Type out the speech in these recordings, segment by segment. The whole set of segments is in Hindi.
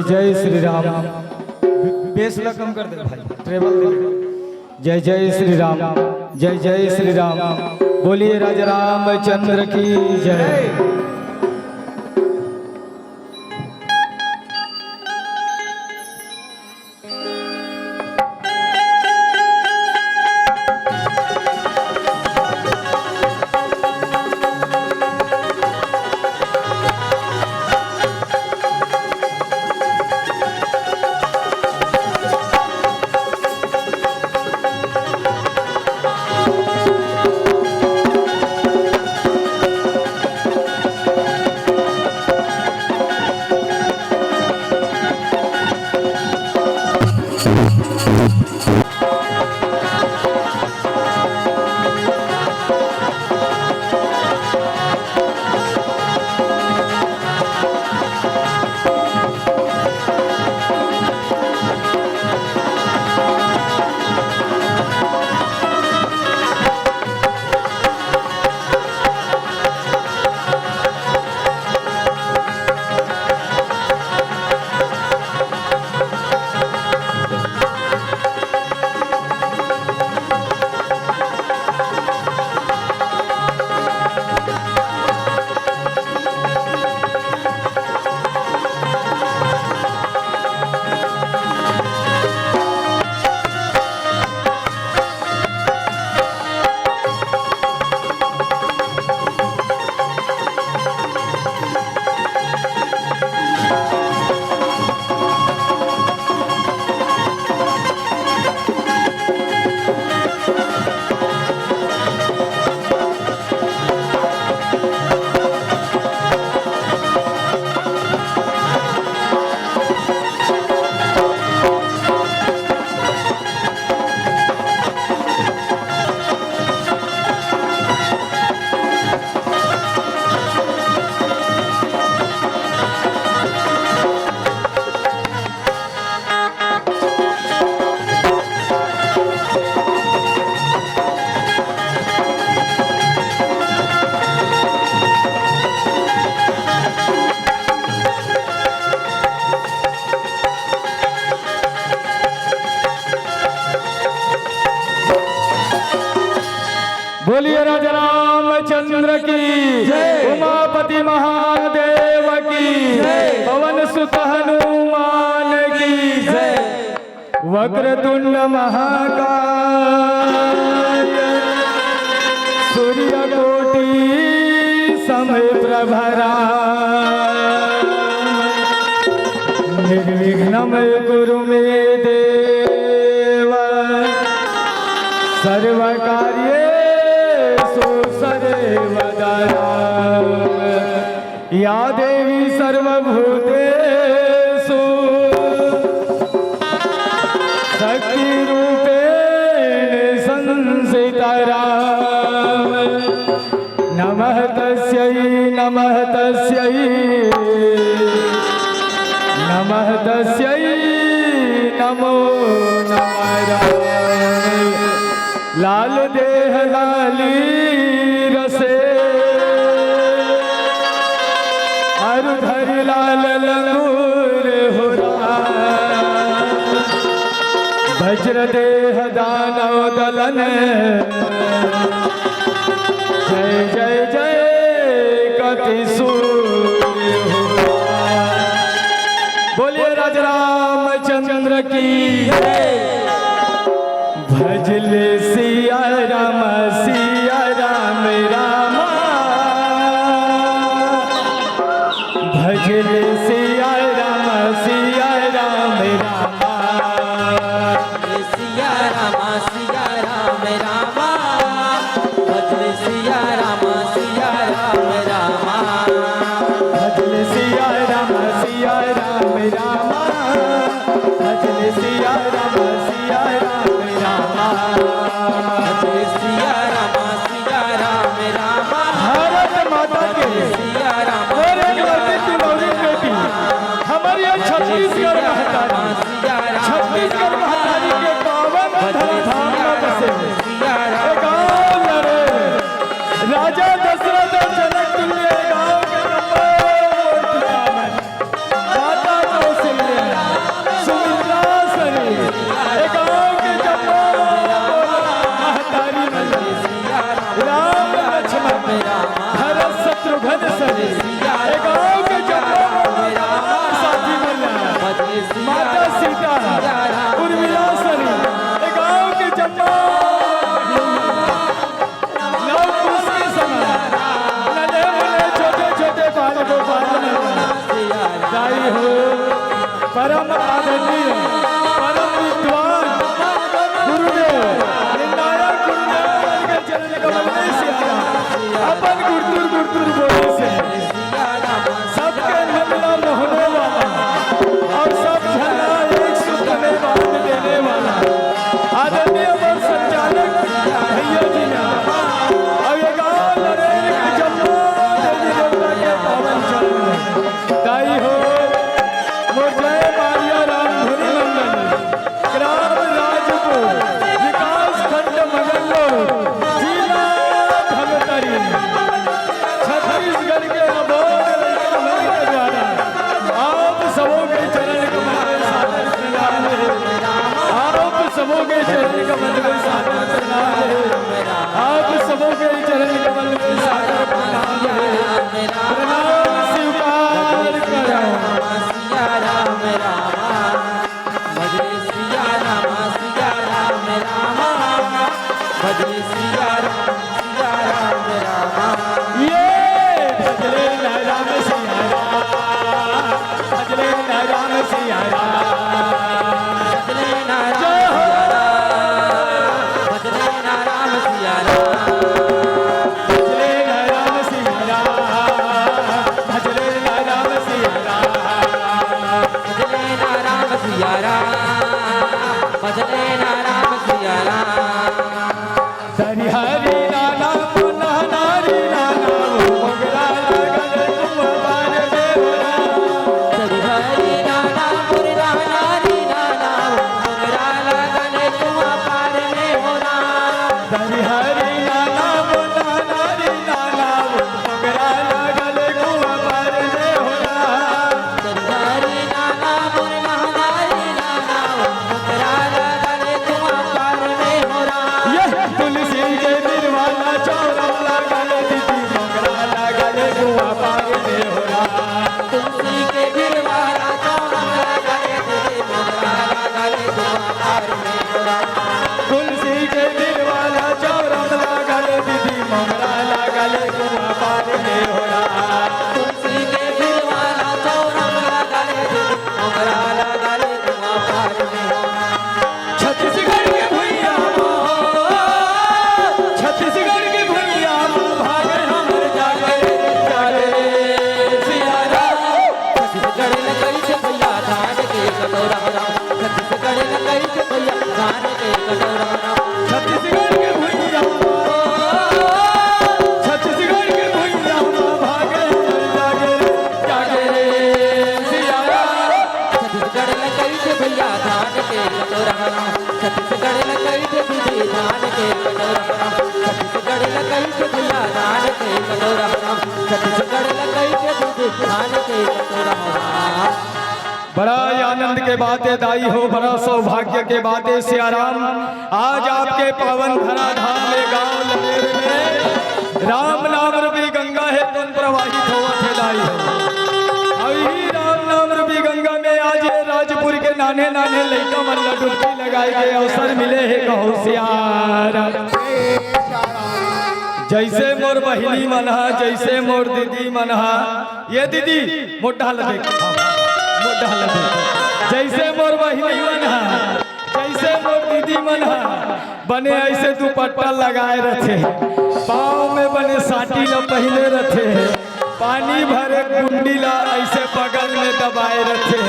जय श्री राम। बेस ला कम कर दे भाई, ट्रेबल दे। जय जय श्री राम, जय जय श्री राम। बोलिए राजा रामचंद्र की जय। बोलिए राजा रामचंद्र की उमापति महादेव की पवन सुत हनुमान की वक्रतुंड महाकाय सूर्यकोटि समप्रभा निर्विघ्नं कुरु मे देव सर्वकार्येषु सर्वदा या देवी सर्वभूतेषु शक्तिरूपेण संस्थिता नमः तस्यै नमः तस्यै नमः तस्यै नमो नमः लाल देह लाली रसे हर धर लाल लंगूर हो वज्र देह दानव दलन जय जय जय कति सूर्य हो बोलिए राजा रामचंद्र की भजले सिया राम राम भजले सिया राम राम सिया राम राम भजले सिया राम राम भजले सिया राम राम भजले सिया राम भजले सिया राम राम भारत माता के सिया राम बेटी हमारी छत्तीसगढ़ महतारी छत्तीसगढ़ महतारी के पावन धराधाम में बसे गाँव लड़े राजा दशरथ जनक तुल्य गाँव के माता कौशल्या सुमित्रा सरी गाँव के महतारी राम लक्ष्मण भरत शत्रुघ्न सरी गाँव के साथी माता सीता उर्मिला सरी गाँव के जम्मा लव कुश के समय नन्हे मुन्ने छोटे छोटे बाल गोपाल गाई हो परम आदरणीय परम विद्वान गुरुदेव निर्णायक गुरुदेव के चरण कमल में से आया अपन गुरतुर बोले से सबके नंदला मोहने वाला और सब झल्ला एक सुख में बात देने वाला आदरणीय और संचालक भैया जी ने और ये गाँव लड़े के जम्मू देवी देवता के पावन चरण में दाई हो मोर जय मारिया राम धुनी मंडल ग्राम राजपुर विकास खंड मगल्लो जिला धमतरी छत्तीसगढ़ के अबोध मन के द्वारा आप सबों के चरण कमल में सादर प्रणाम है आप सबों के चरण कमल में सादर प्रणाम है आप सबों के चरण कमल में सादर प्रणाम है प्रणाम स्वीकार करो सिया राम भजले सिया राम भजले सिया राम ये भजले राम सिया राम भजले राम सिया राम भजले राम सिया भजले राम सिया राम भजले राम सिया राम भजले राम सिया हरि हरि नाना पुनः नारी नाना मोगरा लगन कुंवर देवरा हरि हरि नाना मुरला नारी नाना मुरला लगने कुआं पार में होना हरि हरि नाना पुनः नारी नाना मोगरा लगन कुंवर देवरा हरि नाना मुरला नारी नाना मुरला लगने कुआं पार में होना यह तुलसी के निर्वाला चौरम लागल दीदी मोगरा लागल कुआं पार में हो राम। तुलसी के गिरवाला चौरम लागल दीदी मोगरा लागल कुआं पार में हो राम। तुलसी के गिरवाला चौरम लागल दीदी मोगरा लागल कुआं पार में हो राम। तुलसी के गिरवाला चौरम लागल दीदी मोगरा लागल कुआं पार में हो राम। छत्तीसगढ़ के भुइया छत्तीसगढ़ के भुइया भागे हमर जागे जागे सिया राम। छत्तीसगढ़ न कैसे भैया धान के कटोरा राम। छत्तीसगढ़ न कैसे भैया धान के कटोरा राम। छत्तीसगढ़ के भुइया छत्तीसगढ़ के भुइया भागे हमर जागे जागे सिया राम। छत्तीसगढ़ न कैसे भैया धान के कटोरा राम। छत्तीसगढ़ न कैसे दीदी धान के कटोरा राम। छत्तीसगढ़ न कैसे भैया धान के कटोरा राम। छत्तीसगढ़ न कैसे दीदी धान के कटोरा राम। बड़ा ही आनंद के बातें दाई हो, बड़ा सौभाग्य के बातें सियाराम। आज आपके पावन धरा धाम में गांव लमेर में राम नाम रूपी गंगा है तन प्रवाहित हो थे दाई हो। अभी राम नाम रूपी गंगा में आज ये राजपुर के नाने नाने लड़का मन ला डुबकी लगाए के अवसर मिले है कहो सियाराम। जैसे मोर बहिनी मन हा, जैसे मोर दीदी मन हा, ये दीदी मोटा देख मोटा देख, जैसे मोर बहिनी मन हा, जैसे मोर दीदी मन हा, बने ऐसे दुपट्टा लगाए रखे, पाँव में बने साटी ला पहने रखे, पानी भरे कुंडी ला ऐसे बगल में दबाए रखे।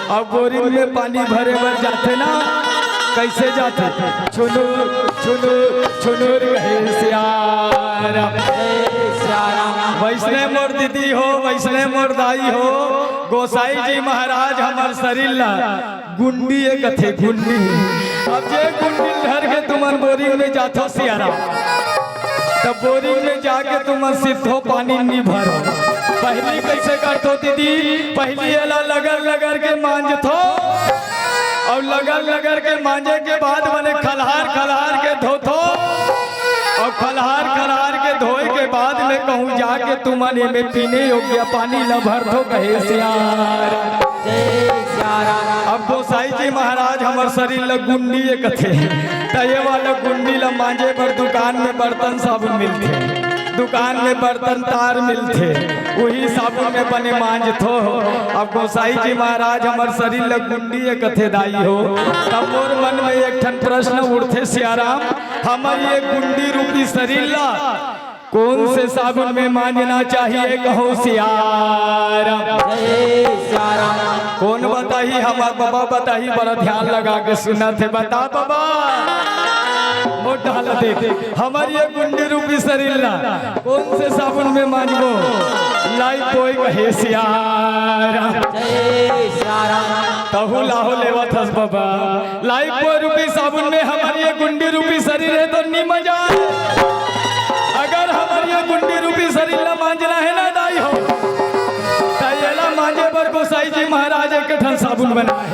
अब बोरिंग में पानी भरे भर जाते ना, कैसे जाते छुनूर छुनूर छुनूर गहे सियाराम। वैष्णव मोर दीदी हो, वैष्णव मोर दाई हो, गोसाई जी महाराज हमार शरीर ला गुंडी एक थे गुंडी। अब जे गुंडी धर के तुमन बोरिंग में जाथो सियाराम, तब बोरिंग में जाके तुम सिद्धो पानी नहीं भरो। पहली कैसे करतो दीदी, पहली एला लगड़ लगड़ के मांझथो, और लगड़ लगड़ के मांझे के बाद मैंने खलहार खलहार के धोथो, और खलहार खलहार के धोए के बाद में कहूँ जाके तुमने में पीने योग्य पानी न भरथो कहे सियार। अब गोसाई जी महाराज हमार शरीर ल गुंडी एक थे, तये वाला गुंडी ला मांझे पर दुकान में बर्तन साबुन मिलते, दुकान में बर्तन तार मिलते, वही साबुन में बने मांझथो। अब गोसाई जी महाराज हमार शरीर ल गुंडी एक थे दाई हो। तब मोर मन में एक ठन प्रश्न उठते सियाराम, हमार ये गुंडी रूपी शरीर ला कौन से साबुन में मांझना चाहिए कहो सियाराम। कौन बताही, हमार बाबा बताही, बड़ा ध्यान लगा के सुना थे, बता बाबा मोटा देख हमार ये गुंडी रूपी शरीर ला कौन से साबुन में मांझबो, लाई कोई कहे सियाराम। कहू लाहो लेवा थस बाबा, लाई कोई रूपी साबुन में हमार ये गुंडी रूपी शरीर है तो नहीं मजा है। अगर हमारी ये गुंडी रूपी शरीर ला मांझना है ना दाई हो, तैला मांझे पर गोसाई जी महाराज एक ठन साबुन बना है,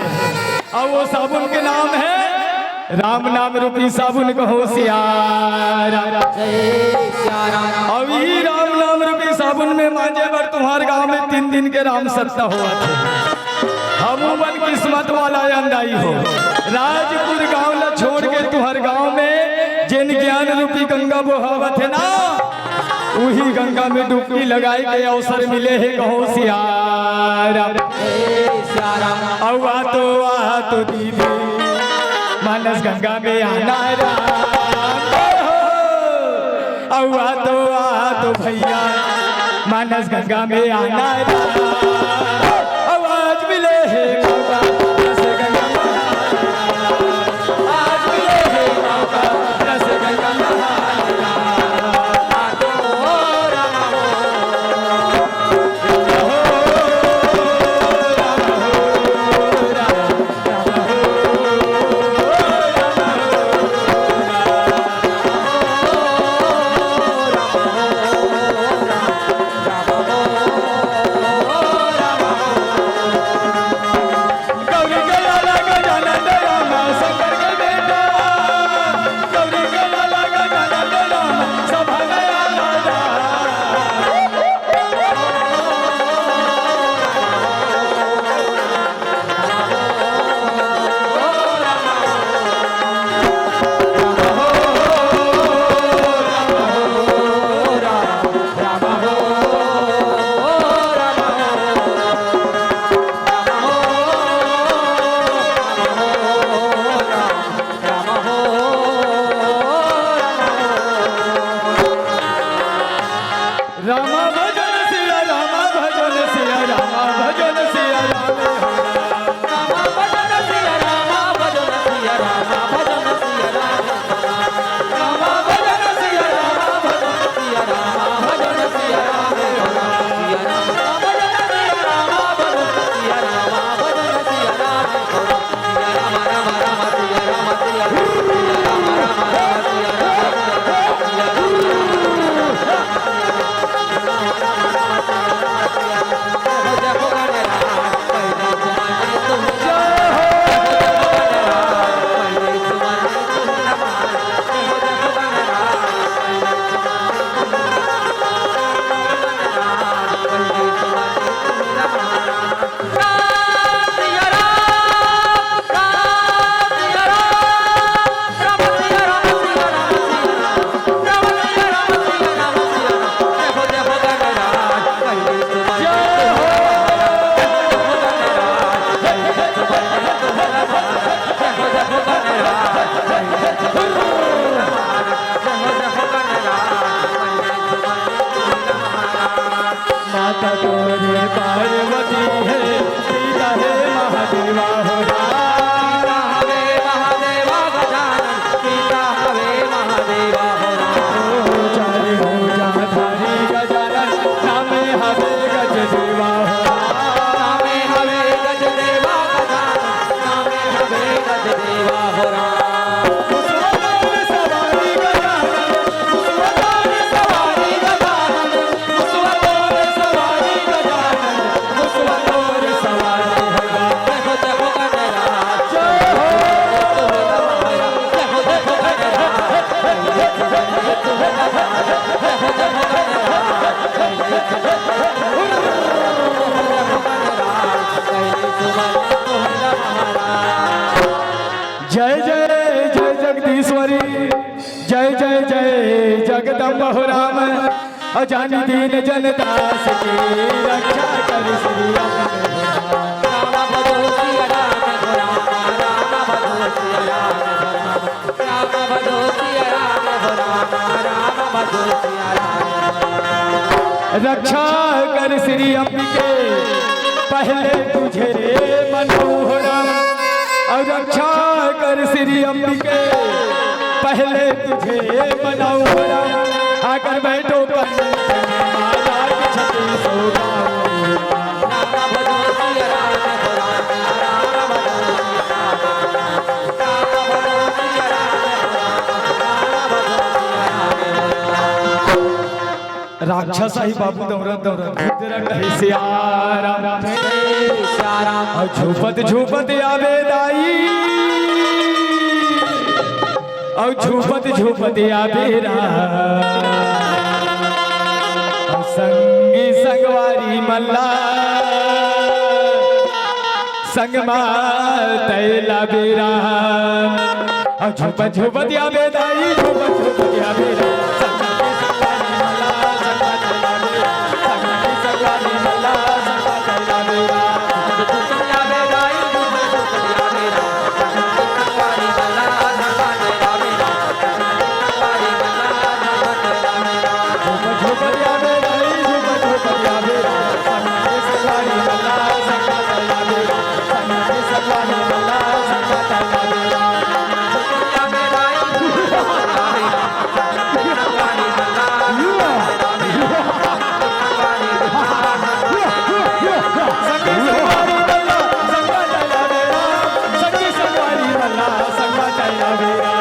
और वो साबुन के नाम है राम नाम रूपी साबुन कहो सियाराम। अभी राम नाम रूपी साबुन में मांझे पर तुम्हारे गांव में 3 दिन के राम सत्ता हुआ थे। हमूमन किस्मत वाला अंदाई हो, राजपुर गांव ला छोड़ के तुम्हारे गांव में जिन ज्ञान रूपी गंगा बहावत है ना, वही गंगा में डुबकी लगाए के अवसर मिले है कहो सियाराम। औआ तो दीदी मानस गंगा में आना राम, औआ तो भैया मानस गंगा में आना राम। आवाज मिले है बाबा रस गंगा महाराज, आज मिले है बाबा रस गंगा महाराज। तोरे पार्वती है सीता है महादेवा हो सीता हवे महादेवा गजानन सीता हवे महादेवा हो चारे भुजा धारी गजानन नामे हवे गज देवा हो नामे हवे गज देवा गजानन नामे हवे गज देवा हो सवारी गजानन सवारी गजानन सवारी गजानन सवारी देखो देखो गणराज जय हो देखो देखो जय जय जय जगदीश्वरी जय जय जय जगदम्ब हो राम अजानी दीन जनदास की रक्षा कर श्री राम राम भजो सिया राम हो राम भजो सिया राम भजो सिया राम हो राम भजो सिया राम रक्षा कर श्री अंबिके पहले तुझे मनोहरा और रक्षा कर श्री अंबिके पहले तुझे मनोहरा आकर बैठो माता की छठी सोगा राम भजो सिया राम हो राम भजो सिया राम भजो सिया राम भजो सिया राक्षस आई बाबू दौरत दौरत तेरा कहे सियारा राम और झूपत झूपत आवे दाई और झूपत झूपत आवे और संगी संगवारी मल्ला संग तैला बेरा और झूपत झूपत आवे दाई झूपत झूपत आवे संगी संगवारी मल्ला संग तैला बेरा संगी संगवारी मल्ला संग तैला बेरा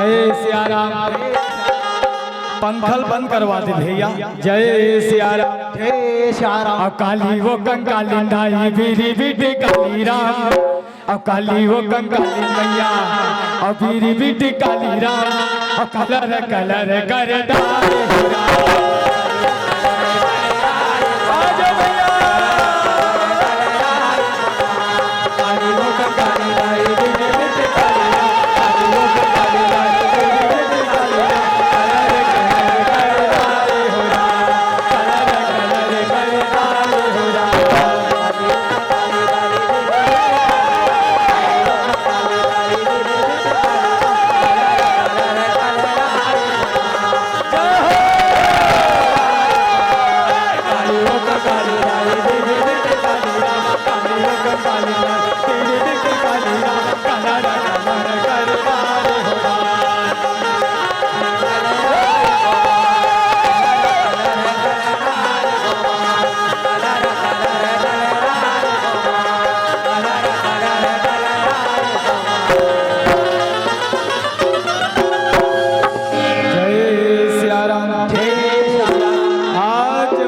जय सिया राम। पंखल बंद करवा दे भैया। जय सिया राम। जय श्याम राम। अकाली वो कंकाली नाई बीरी बीटी काली राम। अकाली वो कंकाली मैया और बीरी बीटी काली राम। और कलर कलर कर डाले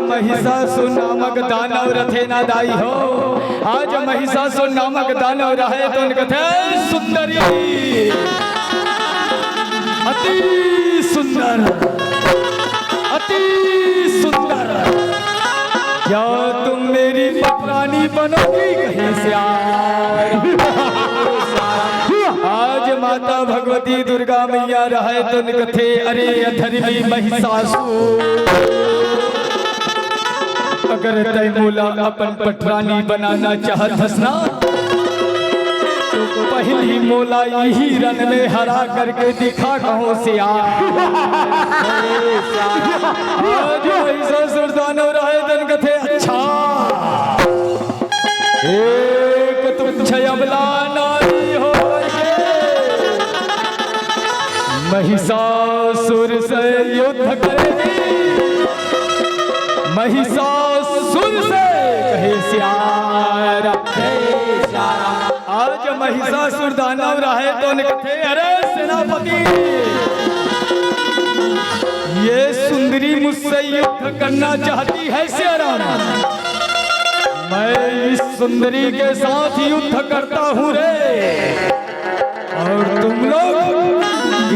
महिषासुर नामक दानव रथे ना दाई हो। आज महिषासुर नामक दानव रहे तो कथे सुंदरी अति सुंदर अति सुंदर क्या तुम मेरी पत्रानी बनोगी कहे श्याम। आज माता भगवती दुर्गा मैया रहे तो कथे अरे अधर्मी महिषासुर अगर तय मोला अपन पटरानी बनाना चाहत हसना तो पहली मोला यही रन में हरा करके दिखा कहो सिया। आज महिषासुर दानव रहे दिन कथे अच्छा एक तुम छयबला नारी हो महिषासुर से युद्ध करेगी। महिषासुर से कहे श्याम। आज महिषासुर दानव रहे तो कथे अरे सेनापति ये सुंदरी मुझसे युद्ध करना चाहती है श्याम। मैं इस सुंदरी के साथ युद्ध करता हूँ रे और तुम लोग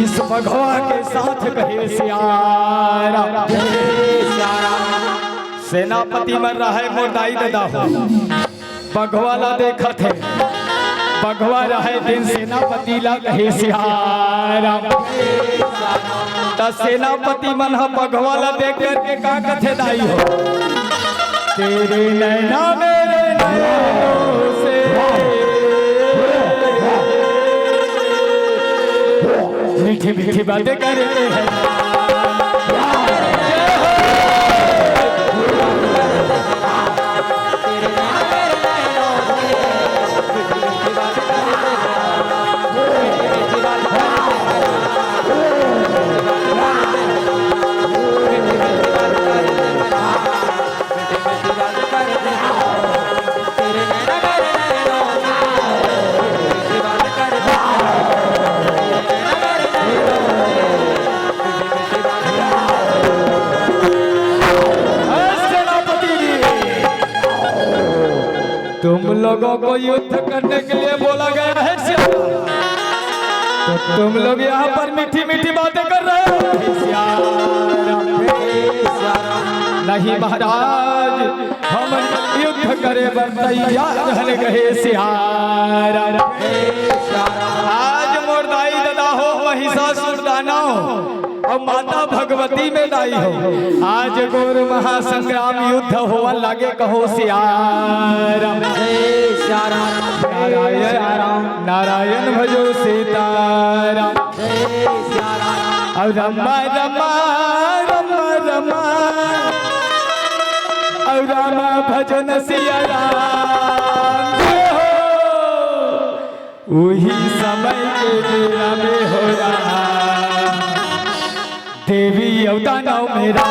इस भगवा के साथ कहे श्याम। सेनापति मर रहा है मोरदाई दादा हो बघवाला देखा थे बघवा रहे दिन सेनापति ला कहे सिहारा। सेनापति मन बघवाला देख करके का कथे दाई हो तेरे नैना मेरे नैनों से मीठी मीठी बातें करते हैं। तुम लोगों को युद्ध करने के लिए बोला गया है श्याम तो तुम लोग यहाँ पर मीठी मीठी बातें कर रहे हो नहीं महाराज हम युद्ध करे बर तैयार रहने गए श्याम। आज मोरदाई दादा हो महिषासुर दानव और माता भगवती में लाई हो। आज गौर महासंग्राम युद्ध होवन लागे कहो सियाराम। नारायण नारायण भजो सीताराम। और रमा रमा रमा रमा और रामा भजन सियाराम। वही समय के बेरा में हो रहा देवी अवतार मेरा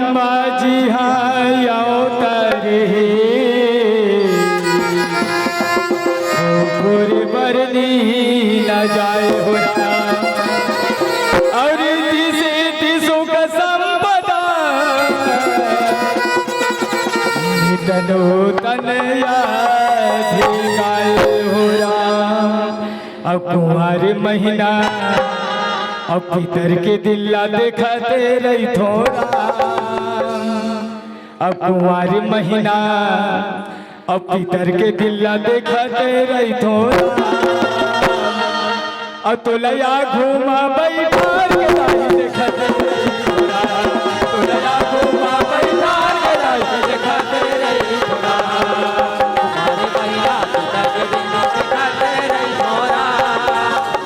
ब्रह्मा जी हैं अवतरे पूरी बरनी न जाए हो राम और तिसे तिसो का संपदा नितनो तनया गाए हो राम। अब कुंवारी महीना अब पितर के दिल्ला देखते रही थोड़ा अब कुंवारी महीना अब पितर के दिल्ला देखते रही थोड़ा अब तुलया घूमा बैठा के लाई देखते रही थोड़ा तुलया घूमा बैठा के लाई देखते रही थोड़ा हमारे महिला पिता के दिन दिखाते रही मोरा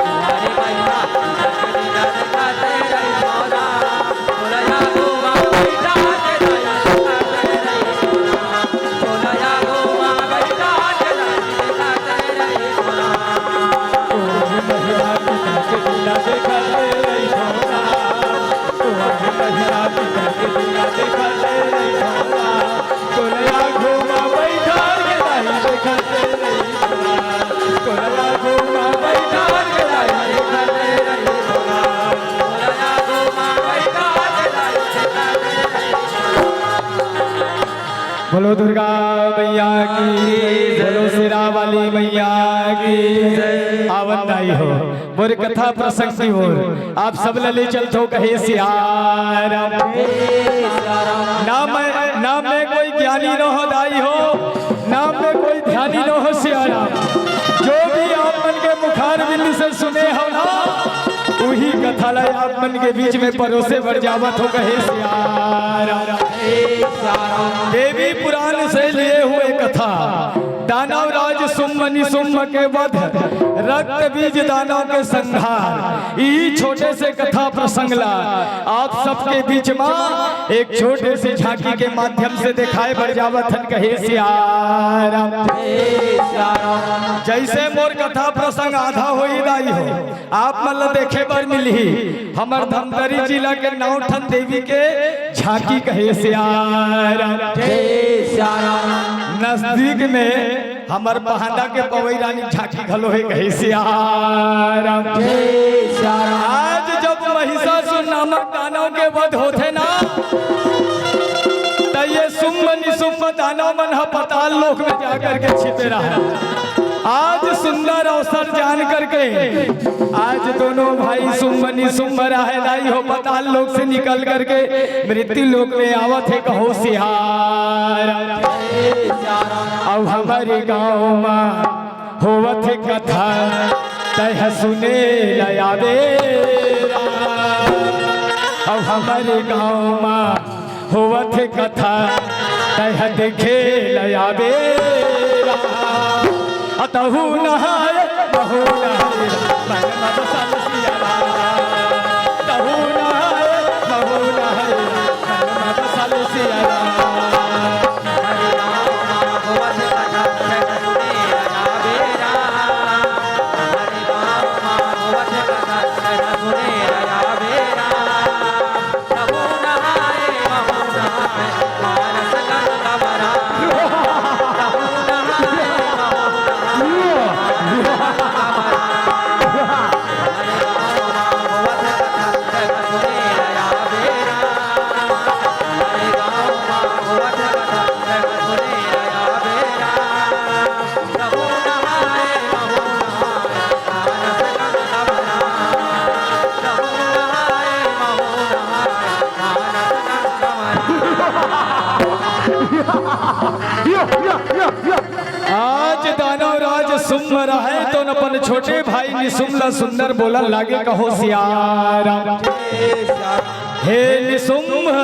हमारे महिला पिता के दिन दिखाते रही मोरा बोलया घुमा बैठा के दया दिखाते रही मोरा बोलया घुमा बैठा के दया दिखाते रही मोरा महिला पिता के दिल्ला देखते रही थोड़ा महिला पिता के दिल्ला देखते रही थोड़ा तुलया घूमा बैठा के लाई देखते रही थोड़ा तुलया घूमा बैठा के लाई देखते रही थोड़ा बोलया घुमा बैठा के दया दिखाते रही बोलो दुर्गा मैया की बोलो सिरा वाली मैया की आवन आई हो मोर कथा प्रसंग की ओर आप सब लले चलतो कहे सियारा नाम में कोई ज्ञानी न हो दाई हो नाम में कोई ध्यानी न हो सियारा जो भी आप मन के मुखार बिंद से सुने हो ना वही कथा लय आप मन के बीच में परोसे बढ़ जावत हो कहे सियारा देवी पुराण से लिए हुए कथा दानव राज सुम्म निसुम्म के वध रक्त बीज दानव के संहार ई छोटे से कथा प्रसंगला आप सबके बीच में एक छोटे से झांकी के माध्यम से दिखाए बढ़ जावत हन कहे सियारा जैसे मोर कथा प्रसंग आधा हो ही दाई हो आप मतलब देखे पर मिली हमर धमतरी जिला के नौठन देवी के झांकी कहे सियारा नजदीक में हमर बहाना के पवई रानी झांकी घलो है कहे सियारा आज जब महिषासुर नामक दानव के वध होते ना तो ये सुम्म निसुम्म दानव मन पाताल लोक में जाकर के छिपे रहा आज सुंदर अवसर जान करके आज दोनों भाई सुम्म निसुम्म राहेदाई हो पाताल लोक से निकल करके मृत्यु लोक में आवत है कहो सिहारा अब हमारे गाँव में होवत है कथा तह सुने लयावे अब हमारे गाँव में होवत है कथा तह देखे लयावे अतहु नहाय बहु नहाय मन मद सल सियारा तहु नहाय बहु नहाय मन मद सल सियारा आज दानव राज सुम्म रहे तो अपन छोटे भाई निसुम्म सुंदर बोला लागे कहो सियारा हे निसुम्म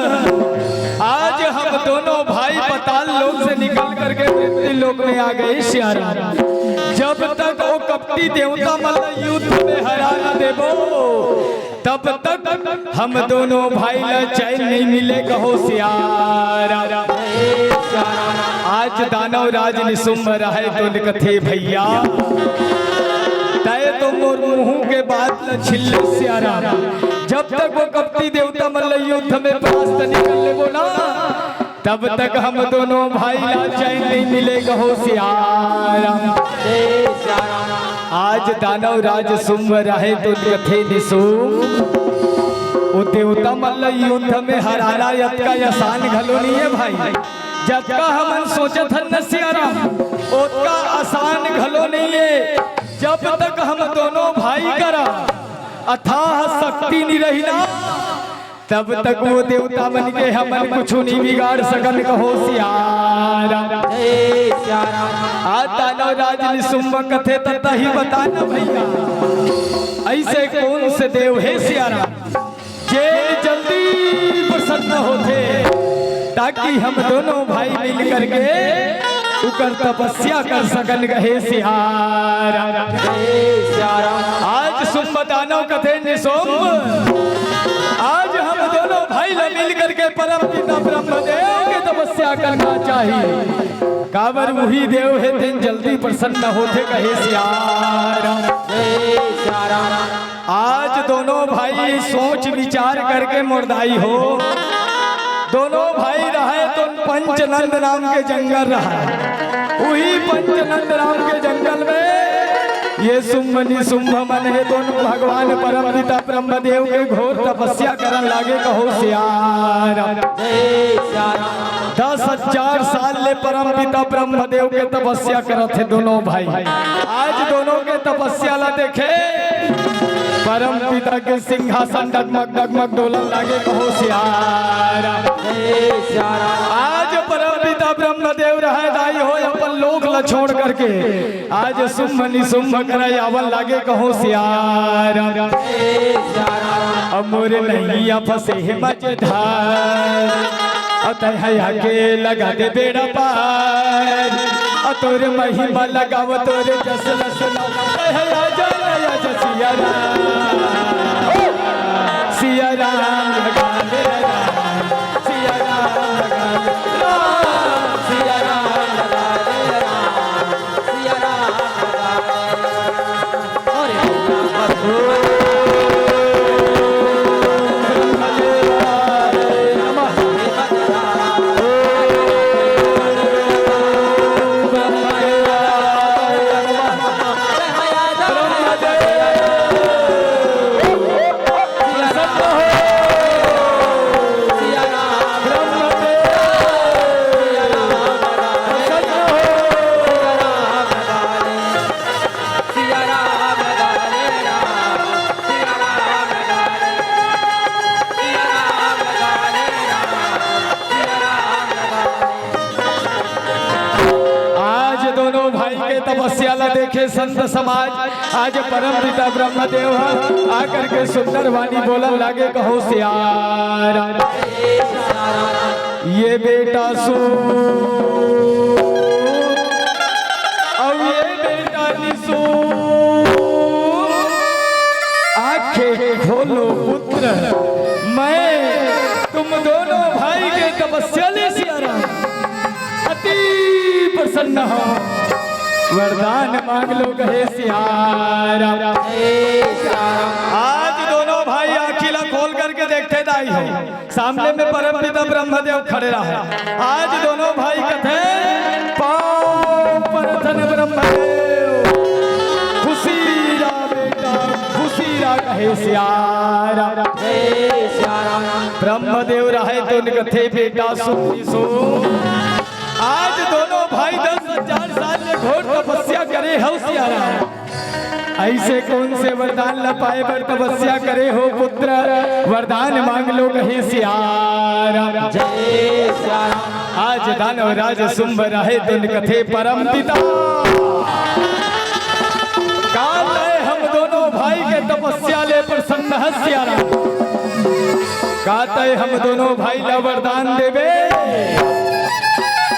आज हम दोनों भाई पाताल लोक से निकल करके मृत्यु लोक में आ गए सियारा जब तक वो कपटी देवता मतलब युद्ध में हरा न देवो तब तक हम दोनों भाई न चैन नहीं मिले कहो सियारा आज दानव राज निसुम्म रहे तो कथे भैया तय तो तो मोर मुंह के बात न छिल्ले सियारा। जब तक वो कपटी देवता मल्ल युद्ध में परास्त निकल ले बोला, तब तक हम दोनों भाई ला चैन नहीं मिलेगा हो सियारा। आज दानव राज सुम्भ रहे तो कथे निशुम्भ, वो देवता मल्ल युद्ध में हराना यत का आसान घलो नहीं है भाई। जब का हमन सोचत हन न सियारा, ओतका आसान घलो नहीं है। जब तक हम दोनों भाई करा अथाह शक्ति नहीं रही ना, तब तक वो देवता बन के हमन कुछ नहीं बिगाड़ सकन कहो सियारा। आज दानव राज निशुम्भ कथे तथा ही बताना भैया, ऐसे कौन से देव है सियारा जे जल्दी प्रसन्न होते, ताकि हम दोनों भाई मिल करके उकर तपस्या कर सकन कहे सियारा। आज सुम्भ दानव कथे निशुम्भ, आज हम दोनों भाई मिल करके परम पिता ब्रह्मदेव के तपस्या करना चाहिए। काबर वही देव है दिन जल्दी प्रसन्न होते कहे सियारा। आज दोनों भाई सोच विचार करके मुर्दाई हो। दोनों भाई रहे तो पंचनंद नाम के जंगल रहा, वही पंचनंद नाम के जंगल में ये शुंभ निशुंभ मन है दोनों भगवान परम पिता ब्रह्मदेव के घोर तपस्या करन लागे कहो सियारा। 10,000 साल ले परम पिता ब्रह्मदेव के तपस्या करत थे दोनों भाई। आज दोनों के तपस्या ला देखे परम पिता के सिंहासन डगमग डगमग डोलन लागे कहो सियारा। आज परम पिता ब्रह्मदेव रहे दाई हो अपन लोक ला छोड़ करके, आज शुंभ निशुंभ करे आवल लागे कहो सियारा। अमोर नैया फंसे मझधार, अतः के लगा दे बेड़ा पार, तोर महिमा लगाव तोर जस लसना सिया राम लगा दे सिया राम लगा दे सिया राम लगा दे सिया राम लगा दे। तपस्या ला देखे संत समाज, आज परम पिता ब्रह्मदेव आकर के सुंदर वाणी बोलन लागे कहो सियारा। ये बेटा सू और ये बेटा निशु, आंखें खोलो पुत्र, मैं तुम दोनों भाई के तपस्या ले सियारा अति प्रसन्न हो। वरदान मांग लो कहे सियारा। आज दोनों भाई आखिला खोल करके देखते दाई हो, सामने में परम पिता ब्रह्मदेव खड़े रहे। आज दोनों भाई कथे पाँव परथन ब्रह्मदेव, खुशी रा बेटा खुशी रा कहे सियारा। ब्रह्मदेव रहे तो कथे बेटा सुनी सो। आज दोनों भाई 10,000 साल में घोर तपस्या करे हो सियारा। ऐसे कौन से वरदान ल पाए पर तपस्या करे हो पुत्र, वरदान मांग लो कहे सियारा। आज दानव राज शुंभ रहे दिन कथे परम पिता, काल है हम दोनों भाई के तपस्या ले प्रसन्न है सियारा। कहते हम दोनों भाई ला वरदान देवे,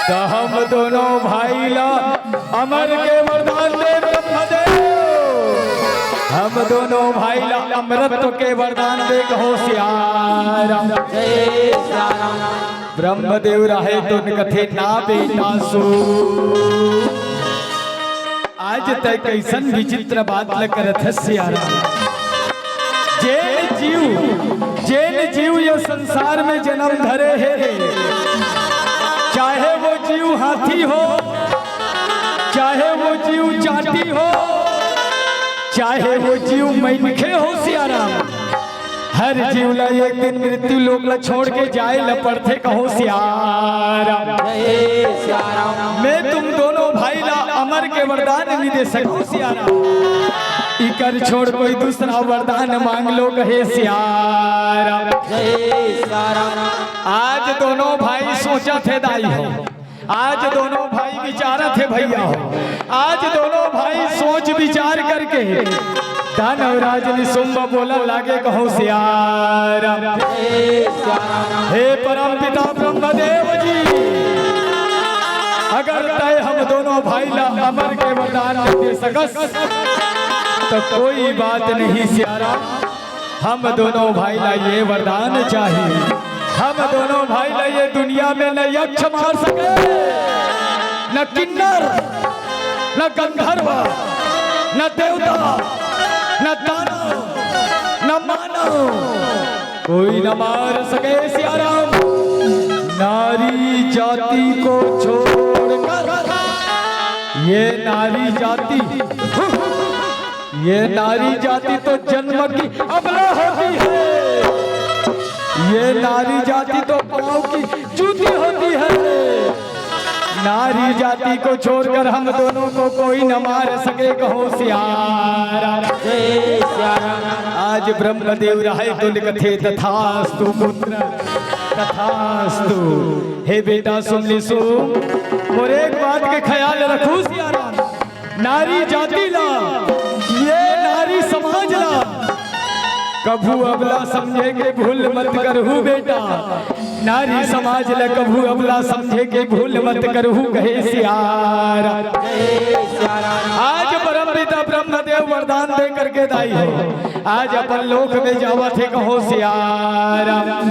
तो हम दोनों भाई ला अमर के वरदान दे ब्रह्मदेव। हम दोनों भाई ला अमरत्व के वरदान दे कहो सियारा। ब्रह्मदेव रहे तो कथे ना बेटा सो। आज तय कैसन विचित्र बात ल करत है सियारा। जेन जीव ये संसार में जन्म धरे है, चाहे वो जीव हाथी हो, चाहे वो जीव जाति हो, चाहे वो जीव मैनखे हो सियाराम, हर जीव ला एक दिन मृत्यु लोक ला छोड़ के जाए ला पड़थे कहो सियाराम। मैं तुम दोनों भाई ला अमर के वरदान नहीं दे सकूं सियाराम, इकर छोड़ कोई दूसरा वरदान मांग लो कहे सियाराम। आज दोनों भाई सोचा थे दाई हो, आज दोनों भाई विचारा थे भैया हो, आज दोनों भाई सोच विचार करके दानवराज निशुंभ बोला लागे कहो सियाराम। हे परम पिता ब्रह्मदेव जी, अगर तय हम दोनों भाई ला अमर के वरदान दे सकस तो कोई बात नहीं सियाराम, हम दोनों भाई ला ये वरदान चाहिए, हम दोनों भाई ला ये दुनिया में न यक्ष मार सके, न किन्नर, न गंधर्व, न देवता, न दानव, न मानव, कोई न मार सके सियाराम। नारी जाति को छोड़कर ये नारी जाति तो जन्म की अबला होती है, ये नारी जाति तो पाँव की जूती होती है। नारी जाति को छोड़कर हम दोनों को कोई न मार सके कहो सियाराम। आज ब्रह्मदेव राय तो लिखते तथास्तु पुत्र तथास्तु। हे बेटा सुन ली सो, और एक बात के ख्याल रखू सियाराम, नारी जाति ला, ये नारी समाज ला कभू अबला समझे के भूल मत करहू बेटा, नारी समाज ला कभू अबला समझे के भूल मत करहू कहे सियाराम। आज परम पिता ब्रह्मदेव वरदान दे करके दाई हो, आज अपन लोक में जावा थे कहो सियाराम।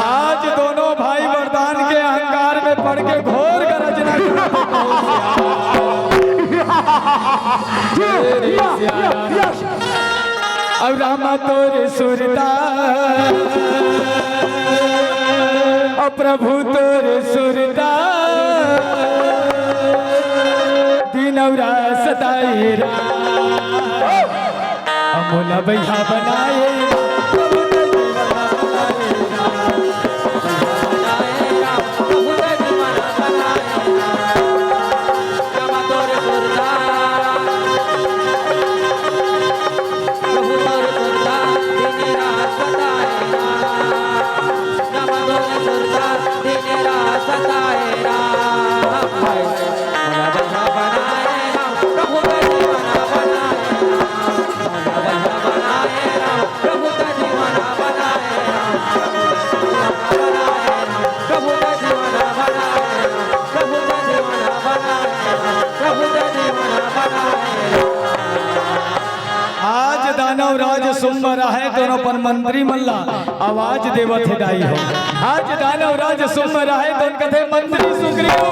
आज दोनों भाई वरदान के अहंकार में पड़ के घोर गरजना अब रामा तोरे सुरता, अब प्रभु तोरे सुरता, दिनवरा सताएरा अमोला भैया बनाए दानवराज सुम्ब रहे दोनों पर मंत्री मल्ला आवाज देवत है दाई हो। आज दानवराज सुम्ब रहे तो कथे मंत्री सुग्रीव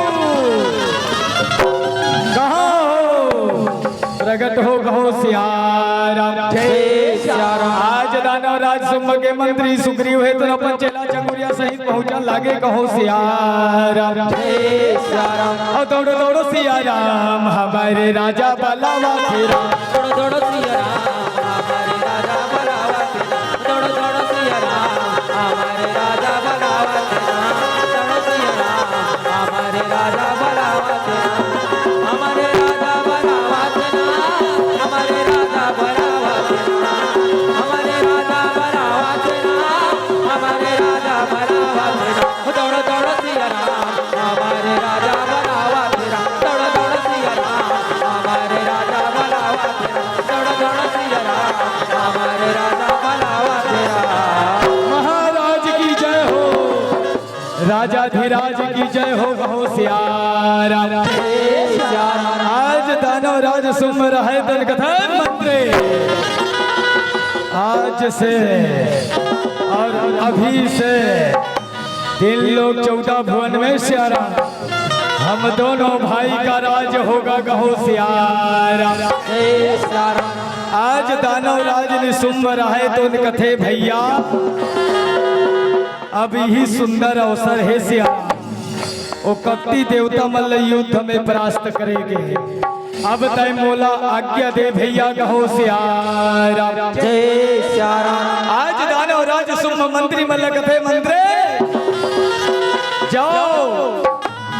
कहाँ हो, प्रगट हो कहो सियाराम। आज दानवराज सुम्ब के मंत्री सुग्रीव है तो अपन चेला चकुरिया सहित पहुंचा लागे कहो सियाराम। और दौड़ो दौड़ो सियाराम हमारे राजा बलावा तेरा, दौड़ो दौड़ो सियाराम हमारे राजा बलावा तेरा, दौड़ो दौड़ो सियाराम हमारे राजा बलावा तेरा, दौड़ो सियाराम हमारे राजा बलावा तेरा, हमारे राजा बलावा तेरा, हमारे राजा बलावा तेरा, हमारे राजा बलावा तेरा, हमारे राजा बलावा तेरा, दौड़ो दौड़ो सियाराम हमारे राजा बलावा तेरा, दौड़ो दौड़ो सियाराम हमारे राजा बलावा तेरा, दौड़ो दौड़ो सियाराम हमारे राजा बलावा तेरा। महाराज की जय हो, राजाधिराज की जय हो कहो सियाराम। आज दानवराज सुम रहे तन कथा मंत्री, आज से और अभी से 3 लोग 14 भुवन में सियाराम, हम दोनों भाई का का राज होगा कहो सियारा। जय सिया राम। आज दानव राज निशुंभ रहे तो कथे भैया अब ही सुंदर अवसर है सिया। ओ कपटी देवता मल्ल युद्ध में परास्त करेंगे। अब तय मोला आज्ञा दे भैया कहो सियारा। जय सिया राम। आज दानव राज शुंभ मंत्री मल्ल कथे मंत्रे जाओ